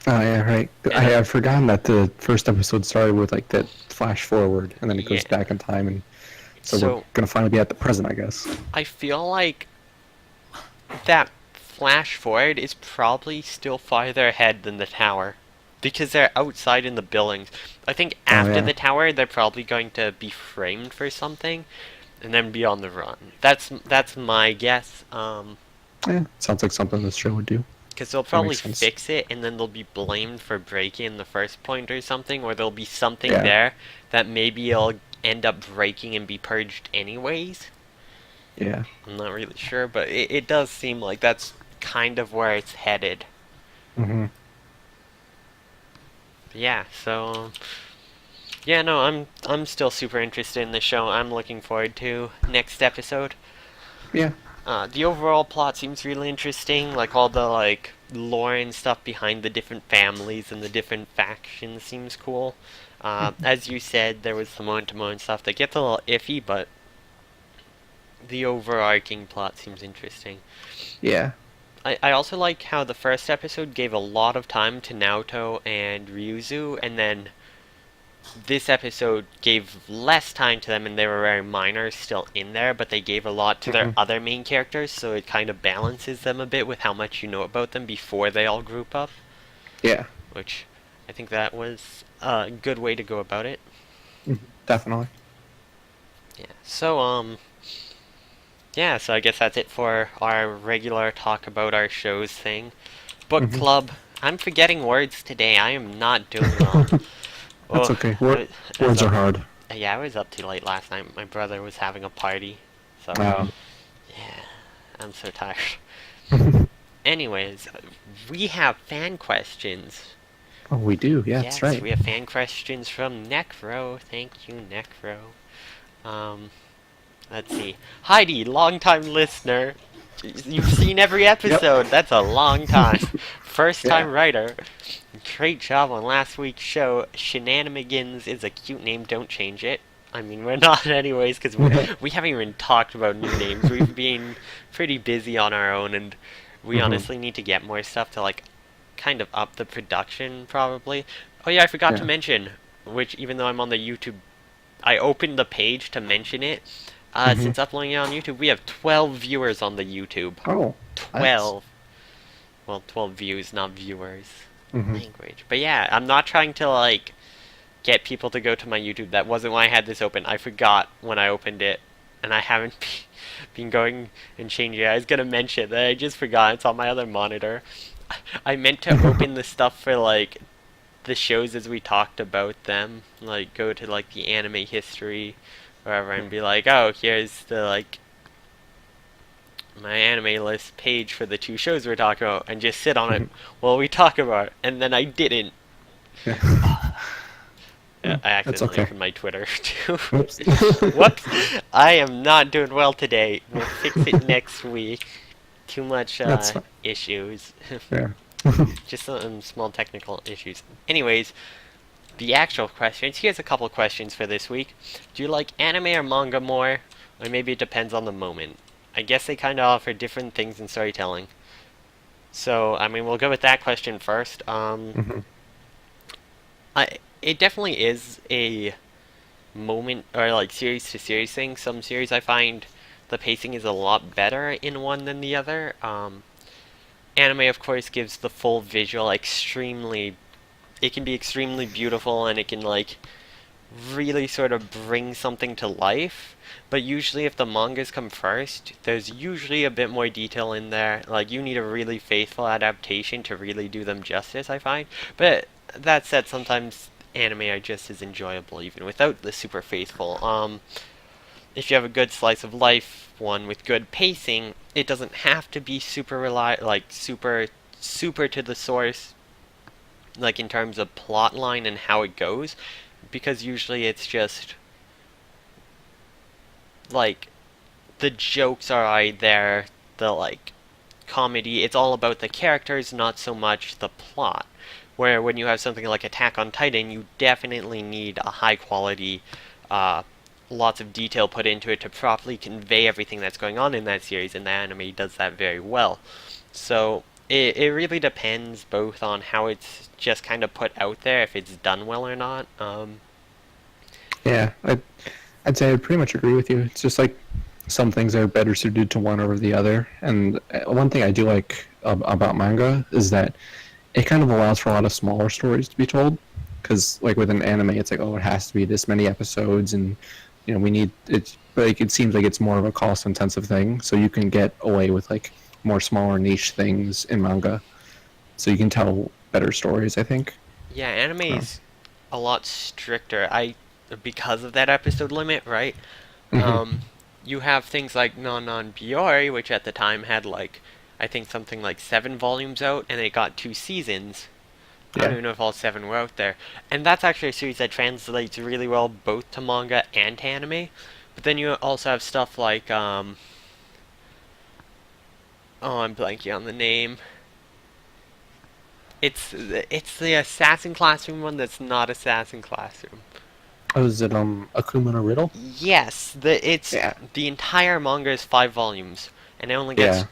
Oh yeah, right. I And had forgotten that the first episode started with like that flash forward, and then it goes yeah. back in time, and so we're So, gonna finally be at the present, I guess. I feel like that flash forward is probably still farther ahead than the tower. Because they're outside in the buildings. I think Oh after yeah. the tower, they're probably going to be framed for something, and then be on the run. That's my guess. Yeah, sounds like something this show would do. Because they'll That probably makes sense. fix it, and then they'll be blamed for breaking in the first point or something, or there'll be something Yeah. there that maybe it'll end up breaking and be purged anyways. Yeah. I'm not really sure, but it does seem like that's kind of where it's headed. Hmm. But yeah, so yeah, no, I'm still super interested in the show. I'm looking forward to next episode. Yeah. The overall plot seems really interesting, like all the like lore and stuff behind the different families and the different factions seems cool. As you said, there was some moment-to-moment stuff that gets a little iffy, but the overarching plot seems interesting. Yeah. I also like how the first episode gave a lot of time to Naoto and Ryuzu, and then this episode gave less time to them, and they were very minor still in there, but they gave a lot to their Hmm. other main characters, so it kind of balances them a bit with how much you know about them before they all group up, Yeah, which I think that was a good way to go about it. definitely. Yeah. So I guess that's it for our regular talk about our shows thing. Book Hmm. club. I'm forgetting words today. I am not doing well. That's Oh, okay. I was Words are up. hard. Yeah, I was up too late last night. My brother was having a party, so Um, yeah, I'm so tired. Anyways, we have fan questions. oh, we do. Yeah, that's Yes, right. we have fan questions from Necro. Thank you, Necro. Um, let's see. Heidi, longtime listener. You've seen every Yep. episode. That's a long time. First time Yeah. writer. Great job on last week's show. Shenanimegans is a cute name. Don't change it. I mean, we're not anyways, because we haven't even talked about new names. We've been pretty busy on our own, and we Hmm. honestly need to get more stuff to, like, kind of up the production, probably. Oh yeah, I forgot to Yeah. mention, which even though I'm on the YouTube, I opened the page to mention it. Hmm. Since uploading it on YouTube, we have 12 viewers on the YouTube. Oh, nice. 12. Well, 12 views, not viewers. Hmm. Language. But yeah, I'm not trying to, like, get people to go to my YouTube. That wasn't why I had this open. I forgot when I opened it, and I haven't been going and changing it. I was gonna mention that I just forgot. It's on my other monitor. I meant to open the stuff for, like, the shows as we talked about them. Like, go to, like, the anime history, wherever, and be like, oh, here's the, like, my anime list page for the two shows we're talking about, and just sit on it while we talk about it. And then I didn't. Yeah. I That's accidentally okay. opened my Twitter too. Oops. Whoops! I am not doing well today. We'll fix it next week. Too much That's fine. issues. Yeah. Just some small technical issues. Anyways, the actual questions. Here's a couple questions for this week. Do you like anime or manga more? Or maybe it depends on the moment. I guess they kind of offer different things in storytelling. So, I mean, we'll go with that question first. Hmm. It definitely is a moment or like series to series thing. Some series I find the pacing is a lot better in one than the other. Anime, of course, gives the full visual extremely. It can be extremely beautiful, and it can like really sort of bring something to life. But usually, if the mangas come first, there's usually a bit more detail in there. Like, you need a really faithful adaptation to really do them justice, I find. But that said, sometimes anime are just as enjoyable even without the super faithful. If you have a good slice of life one with good pacing, it doesn't have to be super to the source, like in terms of plot line and how it goes, because usually it's just like the jokes are right there, the like comedy, it's all about the characters, not so much the plot. Where when you have something like Attack on Titan, you definitely need a high quality, uh, lots of detail put into it to properly convey everything that's going on in that series, and the anime does that very well. So it really depends both on how it's just kind of put out there, if it's done well or not. Yeah, I'd say I pretty much agree with you. It's just like some things are better suited to one over the other. And one thing I do like about manga is that it kind of allows for a lot of smaller stories to be told. Because like with an anime, it's like, oh, it has to be this many episodes, and we need it. Like it seems like it's more of a cost-intensive thing, so you can get away with like more smaller niche things in manga, so you can tell better stories. I think. Yeah, So. anime's a lot stricter. Because of that episode limit, right? Hmm. Um, you have things like Non Non Biori, which at the time had like, I think something like 7 volumes out, and it got 2 seasons. I don't Yeah. even know if all 7 were out there. And that's actually a series that translates really well both to manga and to anime. But then you also have stuff like, oh, I'm blanking on the name. It's the Assassin Classroom one that's not Assassin Classroom. Oh, is it Akuma no Riddle? Yes, it's Yeah. the entire manga is 5 volumes, and it only gets Yeah.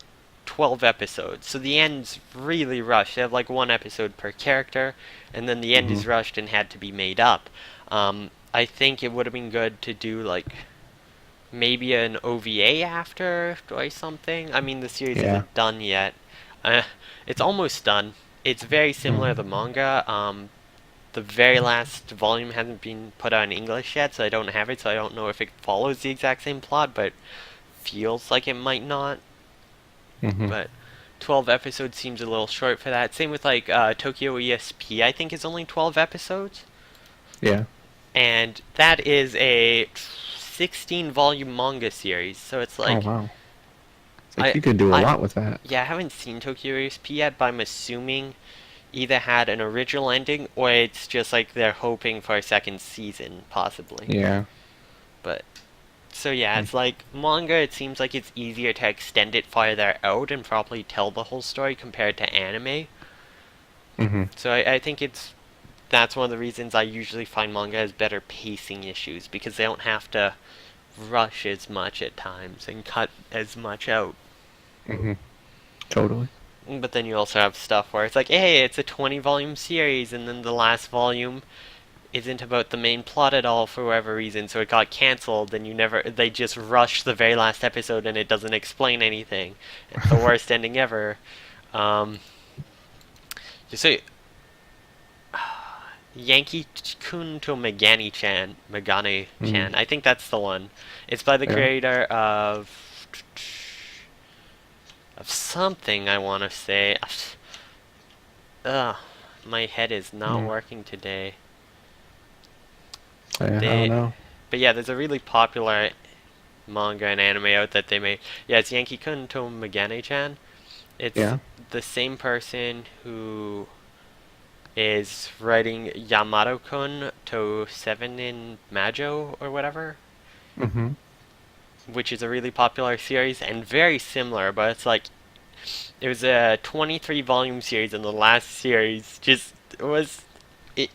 12 episodes, so the end's really rushed. They have like one episode per character, and then the end Hmm. is rushed and had to be made up. I think it would have been good to do like maybe an OVA after or something. I mean, the series Yeah. isn't done yet. Uh, it's almost done. It's very similar to the Hmm. manga. The very last volume hasn't been put out in English yet, so I don't have it, so I don't know if it follows the exact same plot, but feels like it might not. Hmm. But 12 episodes seems a little short for that. Same with like Tokyo ESP, I think is only 12 episodes. Yeah. And that is a 16 volume manga series, so it's Oh like wow. It's like I you could do a I lot with that. yeah, I haven't seen Tokyo ESP yet, but I'm assuming either had an original ending or it's just like they're hoping for a second season, possibly. Yeah. But so yeah, it's like manga. It seems like it's easier to extend it farther out and probably tell the whole story compared to anime. Hmm. So I think that's one of the reasons I usually find manga has better pacing issues because they don't have to rush as much at times and cut as much out. Hmm. Totally. But then you also have stuff where it's like, hey, it's a 20 volume series, and then the last volume isn't about the main plot at all for whatever reason, so it got cancelled, and they just rushed the very last episode, and it doesn't explain anything. It's the worst ending ever. Um, so, Yankee Kun to Mm. Megane-chan, I think that's the one. It's by the Yeah. creator of something, I want to say. Ugh, my head is not Mm. working today. Yeah. I don't They, know. but yeah, there's a really popular manga and anime out that they made. Yeah, it's Yankee Kun to Megane-chan. It's Yeah. the same person who is writing Yamato-kun to Seven in Majo or whatever, Hmm. which is a really popular series and very similar, but it's like it was a 23 volume series and the last series just was it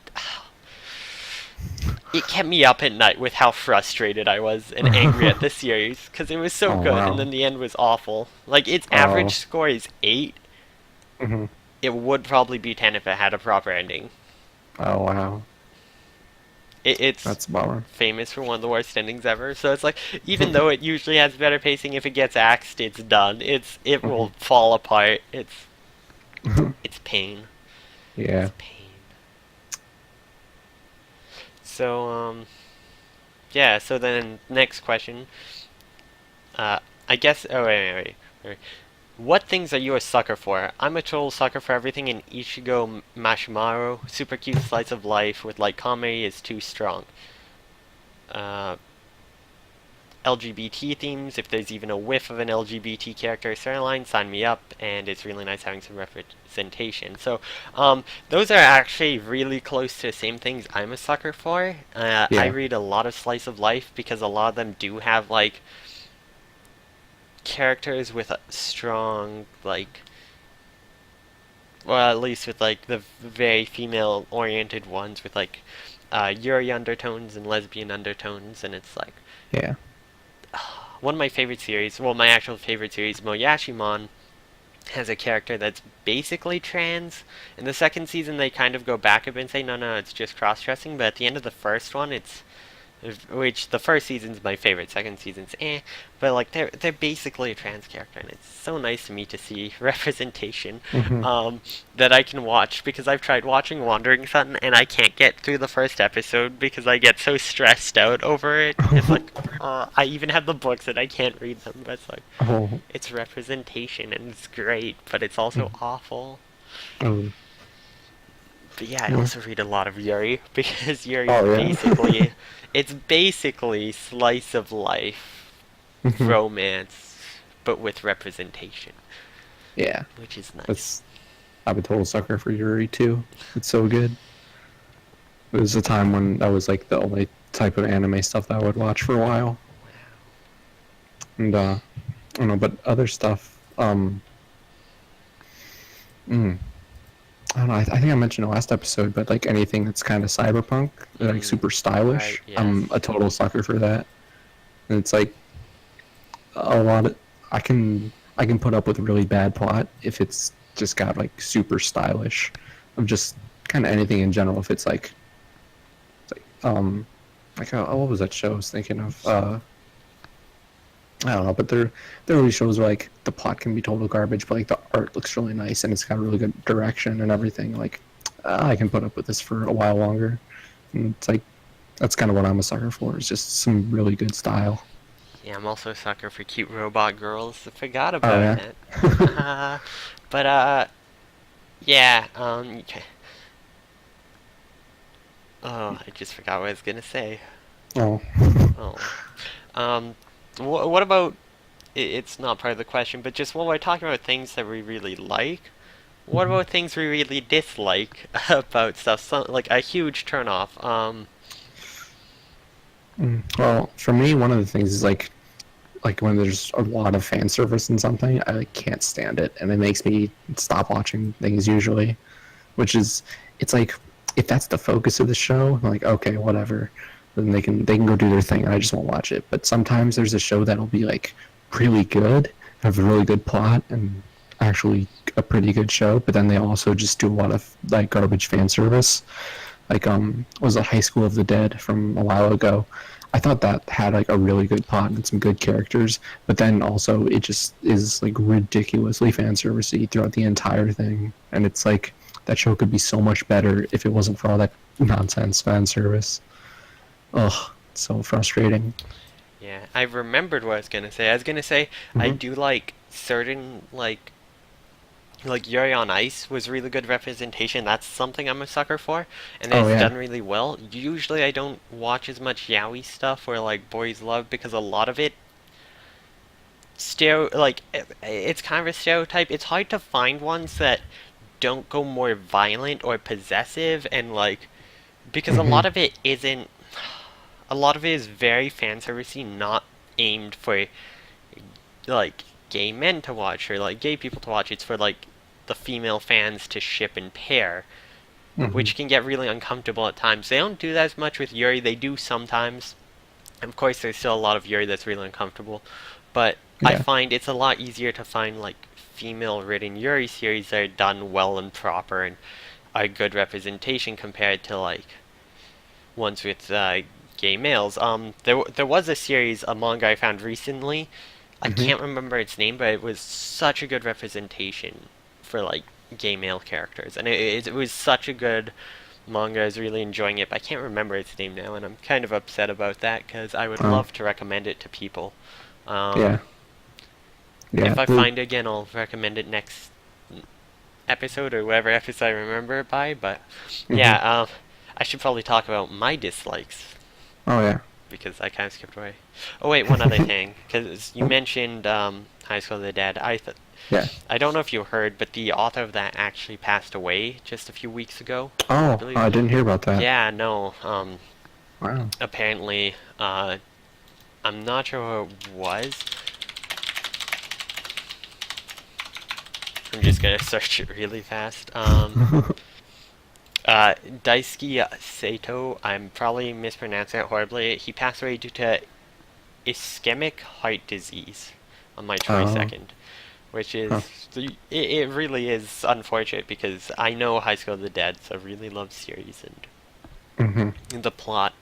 it kept me up at night with how frustrated I was and angry at the series because it was so Oh good and wow. then the end was awful. Like its average Oh. score is 8. Hmm. It would probably be 10 if it had a proper ending. Oh wow. It's That's a bummer. famous for one of the worst endings ever. So it's like even though it usually has better pacing, if it gets axed, it's done. It will Hmm. fall apart. It's pain. Yeah. It's pain. So yeah. So then next question. I guess. Oh wait. What things are you a sucker for? I'm a total sucker for everything in Ichigo Mashimaru. Super cute slice of life with like comedy is too strong. Uh, LGBT themes, if there's even a whiff of an LGBT character storyline, sign me up, and it's really nice having some representation. So, those are actually really close to the same things I'm a sucker for. I Yeah. read a lot of slice of life because a lot of them do have like characters with a strong like well at least with like the very female oriented ones with like yuri undertones and lesbian undertones and it's like Yeah. one of my favorite series, well my actual favorite series, Moyashimon, has a character that's basically trans. In the second season they kind of go back a bit and say no it's just cross-dressing, but at the end of the first one it's which the first season's my favorite, second season's but like they're basically a trans character, and it's so nice to me to see representation Hmm. that I can watch because I've tried watching Wandering Sun and I can't get through the first episode because I get so stressed out over it. It's like I even have the books and I can't read them, but it's like Oh. it's representation and it's great, but it's also Mm. awful. Oh. But yeah, I Yeah. also read a lot of Yuri because Yuri's Oh yeah. basically it's basically slice of life Hmm. romance but with representation, Yeah. which is nice. That's. I'm a total sucker for Yuri too. It's so good. It was a time when that was like the only type of anime stuff that I would watch for a while. And I don't know, but other stuff. Mm, I don't know. I think I mentioned the last episode, but like anything that's kind of cyberpunk, like Mm, super right, stylish, yes. I'm a total sucker for that. And it's like a lot of I can I can put up with a really bad plot if it's just got like super stylish, of just kind of anything in general. If it's like what was that show I was thinking of? I don't know, but there are really shows where like the plot can be total garbage, but like the art looks really nice and it's got really good direction and everything. Like I can put up with this for a while longer. And it's like that's kind of what I'm a sucker for. Is just some really good style. Yeah, I'm also a sucker for cute robot girls. I forgot Oh about yeah. that. But yeah. Oh, I just forgot what I was gonna say. Oh. Oh. Um, what about? It's not part of the question, but just when we're talking about things that we really like, what about things we really dislike about stuff? Like a huge turnoff. Well, for me, one of the things is like when there's a lot of fan service in something, I like, can't stand it, and it makes me stop watching things usually. Which is, it's like if that's the focus of the show, I'm like okay, whatever. Then they can go do their thing, and I just won't watch it. But sometimes there's a show that'll be like really good, have a really good plot, and actually a pretty good show. But then they also just do a lot of like garbage fan service. Like was it High School of the Dead from a while ago? I thought that had like a really good plot and some good characters, but then also it just is like ridiculously fan servicey throughout the entire thing, and it's like that show could be so much better if it wasn't for all that nonsense fan service. Ugh, it's so frustrating. Yeah, I remembered what I was gonna say. I was gonna say I Hmm. do like certain like Yuri on Ice was really good representation. That's something I'm a sucker for, and Oh it's yeah. done really well. Usually I don't watch as much yaoi stuff or like boys love because a lot of it it's kind of a stereotype. It's hard to find ones that don't go more violent or possessive and like because a Hmm. lot of it isn't a lot of it is very fan servicey, not aimed for like gay men to watch or like gay people to watch. It's for like the female fans to ship and pair, Hmm. which can get really uncomfortable at times. They don't do that as much with Yuri. They do sometimes. Of course, there's still a lot of Yuri that's really uncomfortable, but I Yeah. find it's a lot easier to find like female-written Yuri series that are done well and proper and are good representation compared to like ones with gay males. There was a series, a manga I found recently. I Hmm. can't remember its name, but it was such a good representation for like gay male characters, and it was such a good manga. I was really enjoying it, but I can't remember its name now, and I'm kind of upset about that because I would Oh love to recommend it to people. Um, yeah. Yeah. if I The find it again, I'll recommend it next episode or whatever episode I remember it by. But yeah, hmm I should probably talk about my dislikes Oh yeah. because I kind of skipped away. Oh wait, one other thing, because you mentioned High School of the Dead. Yeah. I don't know if you heard, but the author of that actually passed away just a few weeks ago. I Oh, believe. I didn't hear about that. Yeah, no. Wow. Apparently, I'm not sure who it was. I'm just gonna search it really fast. Daisuke Sato. I'm probably mispronouncing it horribly. He passed away due to ischemic heart disease on March Oh. 22nd, which Huh. is it really is unfortunate because I know High School of the Dead, so I really love the series Hmm. and the plot.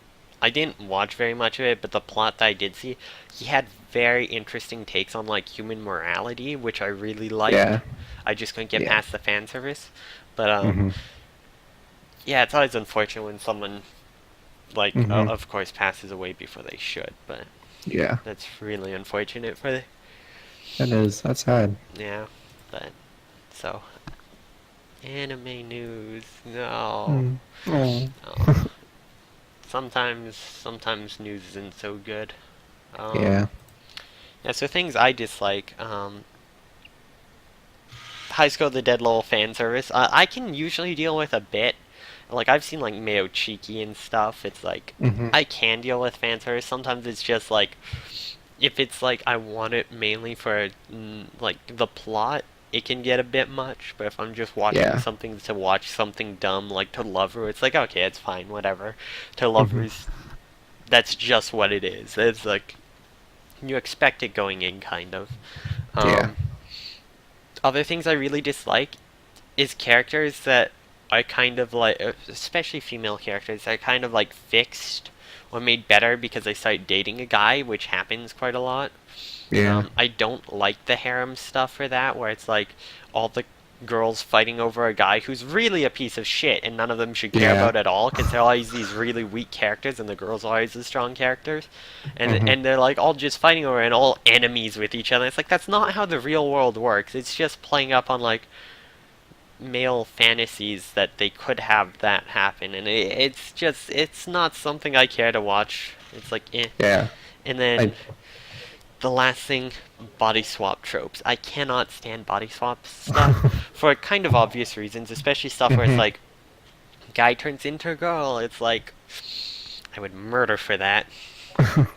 I didn't watch very much of it, but the plot that I did see, he had very interesting takes on like human morality, which I really liked. Yeah. I just couldn't get Yeah. past the fan service, but Hmm. yeah, it's always unfortunate when someone like Hmm. of course passes away before they should, but Yeah. that's really unfortunate for the That is. That's sad. yeah, but so anime news. No. Mm. Oh. No. Sometimes news isn't so good. Yeah. Yeah, so things I dislike. High School of the Dead Lol fan service. I can usually deal with a bit. Like I've seen like Mayo Cheeky and stuff. It's like Hmm. I can deal with fan service. Sometimes it's just like if it's like I want it mainly for like the plot, it can get a bit much. But if I'm just watching Yeah. something to watch something dumb like To Lover, it's like okay, it's fine, whatever. To Hmm. Lovers, that's just what it is. It's like you expect it going in, kind of. Yeah. Um, other things I really dislike is characters that are kind of like, especially female characters, are kind of like fixed or made better because they start dating a guy, which happens quite a lot. Yeah. I don't like the harem stuff for that, where it's like all the girls fighting over a guy who's really a piece of shit and none of them should care Yeah. about at all because they're always these really weak characters and the girls are always the strong characters. And Hmm. and they're like all just fighting over and all enemies with each other. It's like that's not how the real world works. It's just playing up on like male fantasies that they could have that happen and it's just it's not something I care to watch. It's like eh. Yeah. And I then the last thing, body swap tropes. I cannot stand body swap stuff for kind of obvious reasons, especially stuff where it's hmm like guy turns into a girl. It's like I would murder for that.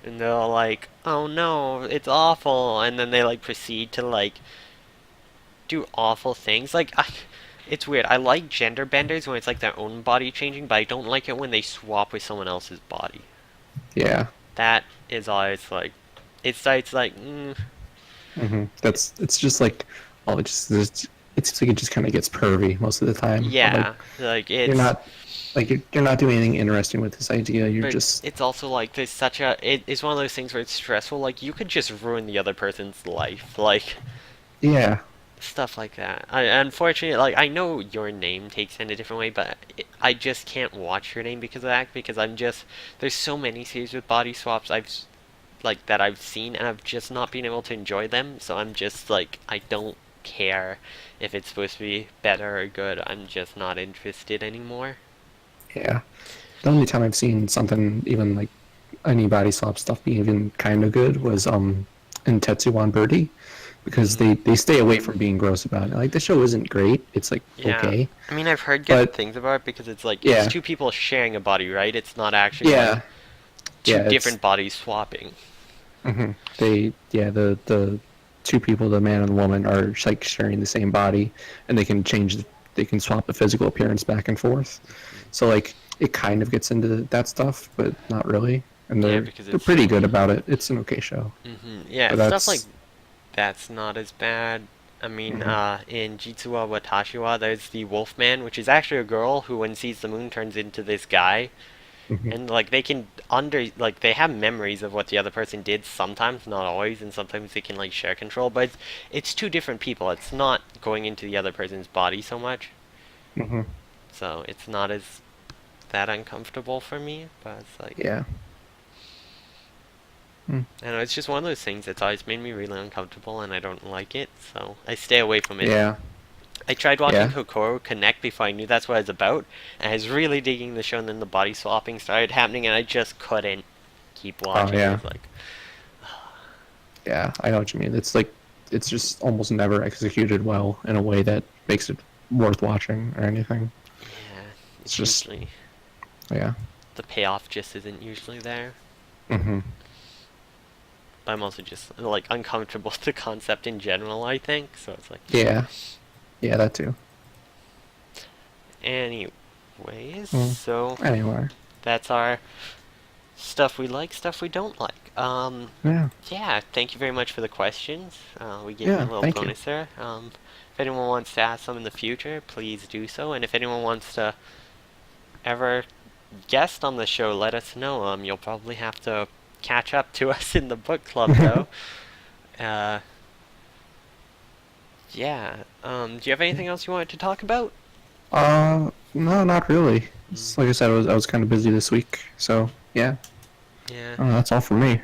And they're all like, "Oh no, it's awful," and then they like proceed to like do awful things. It's weird. I like gender benders when it's like their own body changing, but I don't like it when they swap with someone else's body. Yeah. That is always like, it's like, That's it's just like oh it seems like it just kind of gets pervy most of the time. Like yeah, like you're it's. not you're not doing anything interesting with this idea. You're But just it's also like there's such a it's one of those things where it's stressful. Like you could just ruin the other person's life, like yeah. stuff like that. Unfortunately, like I know your name takes in a different way, but I just can't watch your name because of that. Because I'm just there's so many series with body swaps like that I've seen, and I've just not been able to enjoy them. So I'm just like I don't care if it's supposed to be better or good. I'm just not interested anymore. Yeah. The only time I've seen something even like any body swap stuff be even kind of good was in Tetsuwan Birdie because Hmm. they stay away from being gross about it. Like the show isn't great. It's like Yeah. okay. I mean, I've heard good But things about it because it's like it's yeah. two people sharing a body, right? It's not actually like Yeah. two Yeah, it's different bodies swapping. they yeah, the two people, the man and the woman are like sharing the same body and they can swap the physical appearance back and forth. So like it kind of gets into that stuff, but not really. And Yeah, because they're it's pretty so. good about it. It's an okay show. Yeah, But stuff like that's that's not as bad. I mean, mhm. in Jitsuwa Watashiwa, there's the Wolfman, which is actually a girl who, when sees the moon, turns into this guy. Mhm. And like they can like they have memories of what the other person did sometimes, not always, and sometimes they can like share control. But it's two different people. It's not going into the other person's body so much, Mhm. so it's not as that uncomfortable for me. But it's like Yeah. Mm. I don't know, it's just one of those things that's always made me really uncomfortable, and I don't like it, so I stay away from it. Yeah. I tried watching Yeah. Kokoro Connect before I knew that's what it's about, and I was really digging the show, and then the body swapping started happening, and I just couldn't keep Oh watching. It yeah. was like, Yeah. I know what you mean. It's like it's just almost never executed well in a way that makes it worth watching or anything. yeah, It's it's just usually yeah. the payoff just isn't usually there. Mhm. But I'm also just like uncomfortable with the concept in general, I think. So it's like, Yeah. Yeah, that too. anyways, Mm. so Anyway. that's our stuff we like, stuff we don't like. Yeah. Yeah, thank you very much for the questions. We gave you a Yeah. little Thank you. bonus there. If anyone wants to ask some in the future, please do so. And if anyone wants to ever guest on the show, let us know. You'll probably have to catch up to us in the book club, though. Uh, yeah. Do you have anything else you wanted to talk about? No, not really. Mm, Like I said, I was kind of busy this week, so yeah. yeah. That's all for me.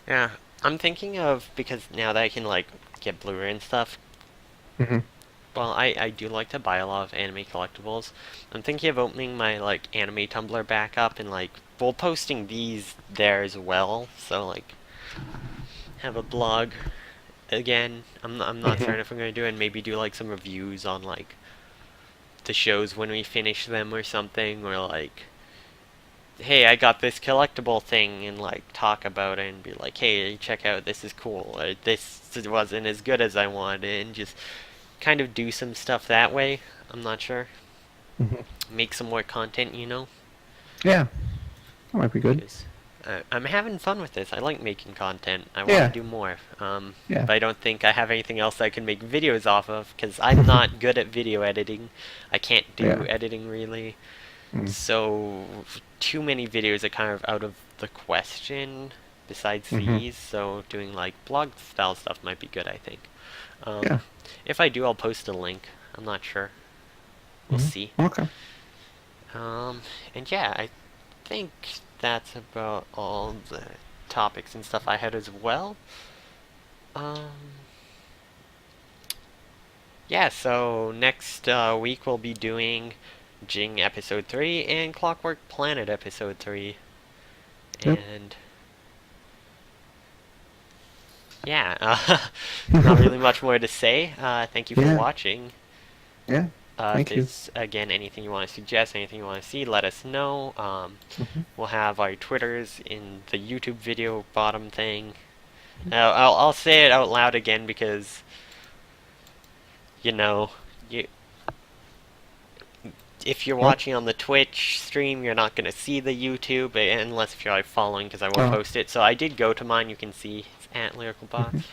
Yeah. I'm thinking of because now that I can like get Blu-ray and stuff. Mhm. Well, I do like to buy a lot of anime collectibles. I'm thinking of opening my like anime Tumblr back up and like well posting these there as well. So like have a blog again. I'm not Mhm. certain if I'm gonna do it and maybe do like some reviews on like the shows when we finish them or something or like hey, I got this collectible thing and like talk about it and be like, hey, check out this is cool or this wasn't as good as I wanted and just kind of do some stuff that way. I'm not sure. Mhm. Make some more content, you know? Yeah, that might be good. 'Cause I'm having fun with this. I like making content. I want to Yeah, do more. yeah. But I don't think I have anything else I can make videos off of because I'm not good at video editing. I can't do Yeah. editing really. Mm. So too many videos are kind of out of the question besides Mhm. these. So doing like blog style stuff might be good, I think. Um, Yeah. if I do, I'll post a link. I'm not sure. We'll Mhm. see. Okay. Um, and yeah, I think that's about all the topics and stuff I had as well. Um, yeah, so next week we'll be doing Jing episode 3 and Clockwork Planet episode 3. Yep. And yeah, not really much more to say. Thank you for Yeah. watching. Yeah. If Thank you. there's, again, anything you want to suggest, anything you want to see, let us know. Mhm. We'll have our Twitters in the YouTube video bottom thing. I'll say it out loud again because, you know, you, if you're What? watching on the Twitch stream, you're not going to see the YouTube, unless if you're like following because I won't Oh. post it. So I did go to mine. You can see it's at Lyrical Mhm. Bots.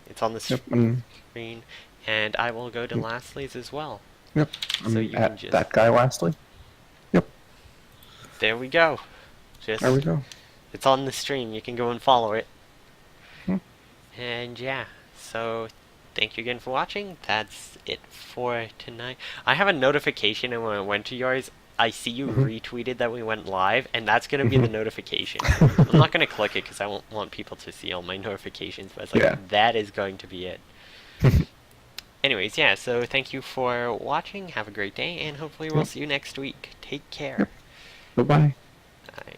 It's on the Yep. And screen. And I will go to Lastly's as well. yep. So I'm you can at just... that guy lastly. Yep. There we go. There we Just... go. It's on the stream. You can go and follow it. Hmm. And yeah, so thank you again for watching. That's it for tonight. I have a notification, and when I went to yours, I see you Mhm. retweeted that we went live, and that's going to be the Mhm. notification. I'm not going to click it because I won't want people to see all my notifications, but it's like, Yeah. that is going to be it. Anyways, yeah, so thank you for watching. Have a great day, and hopefully we'll Yep. see you next week. Take care. Yep. Bye bye. Bye.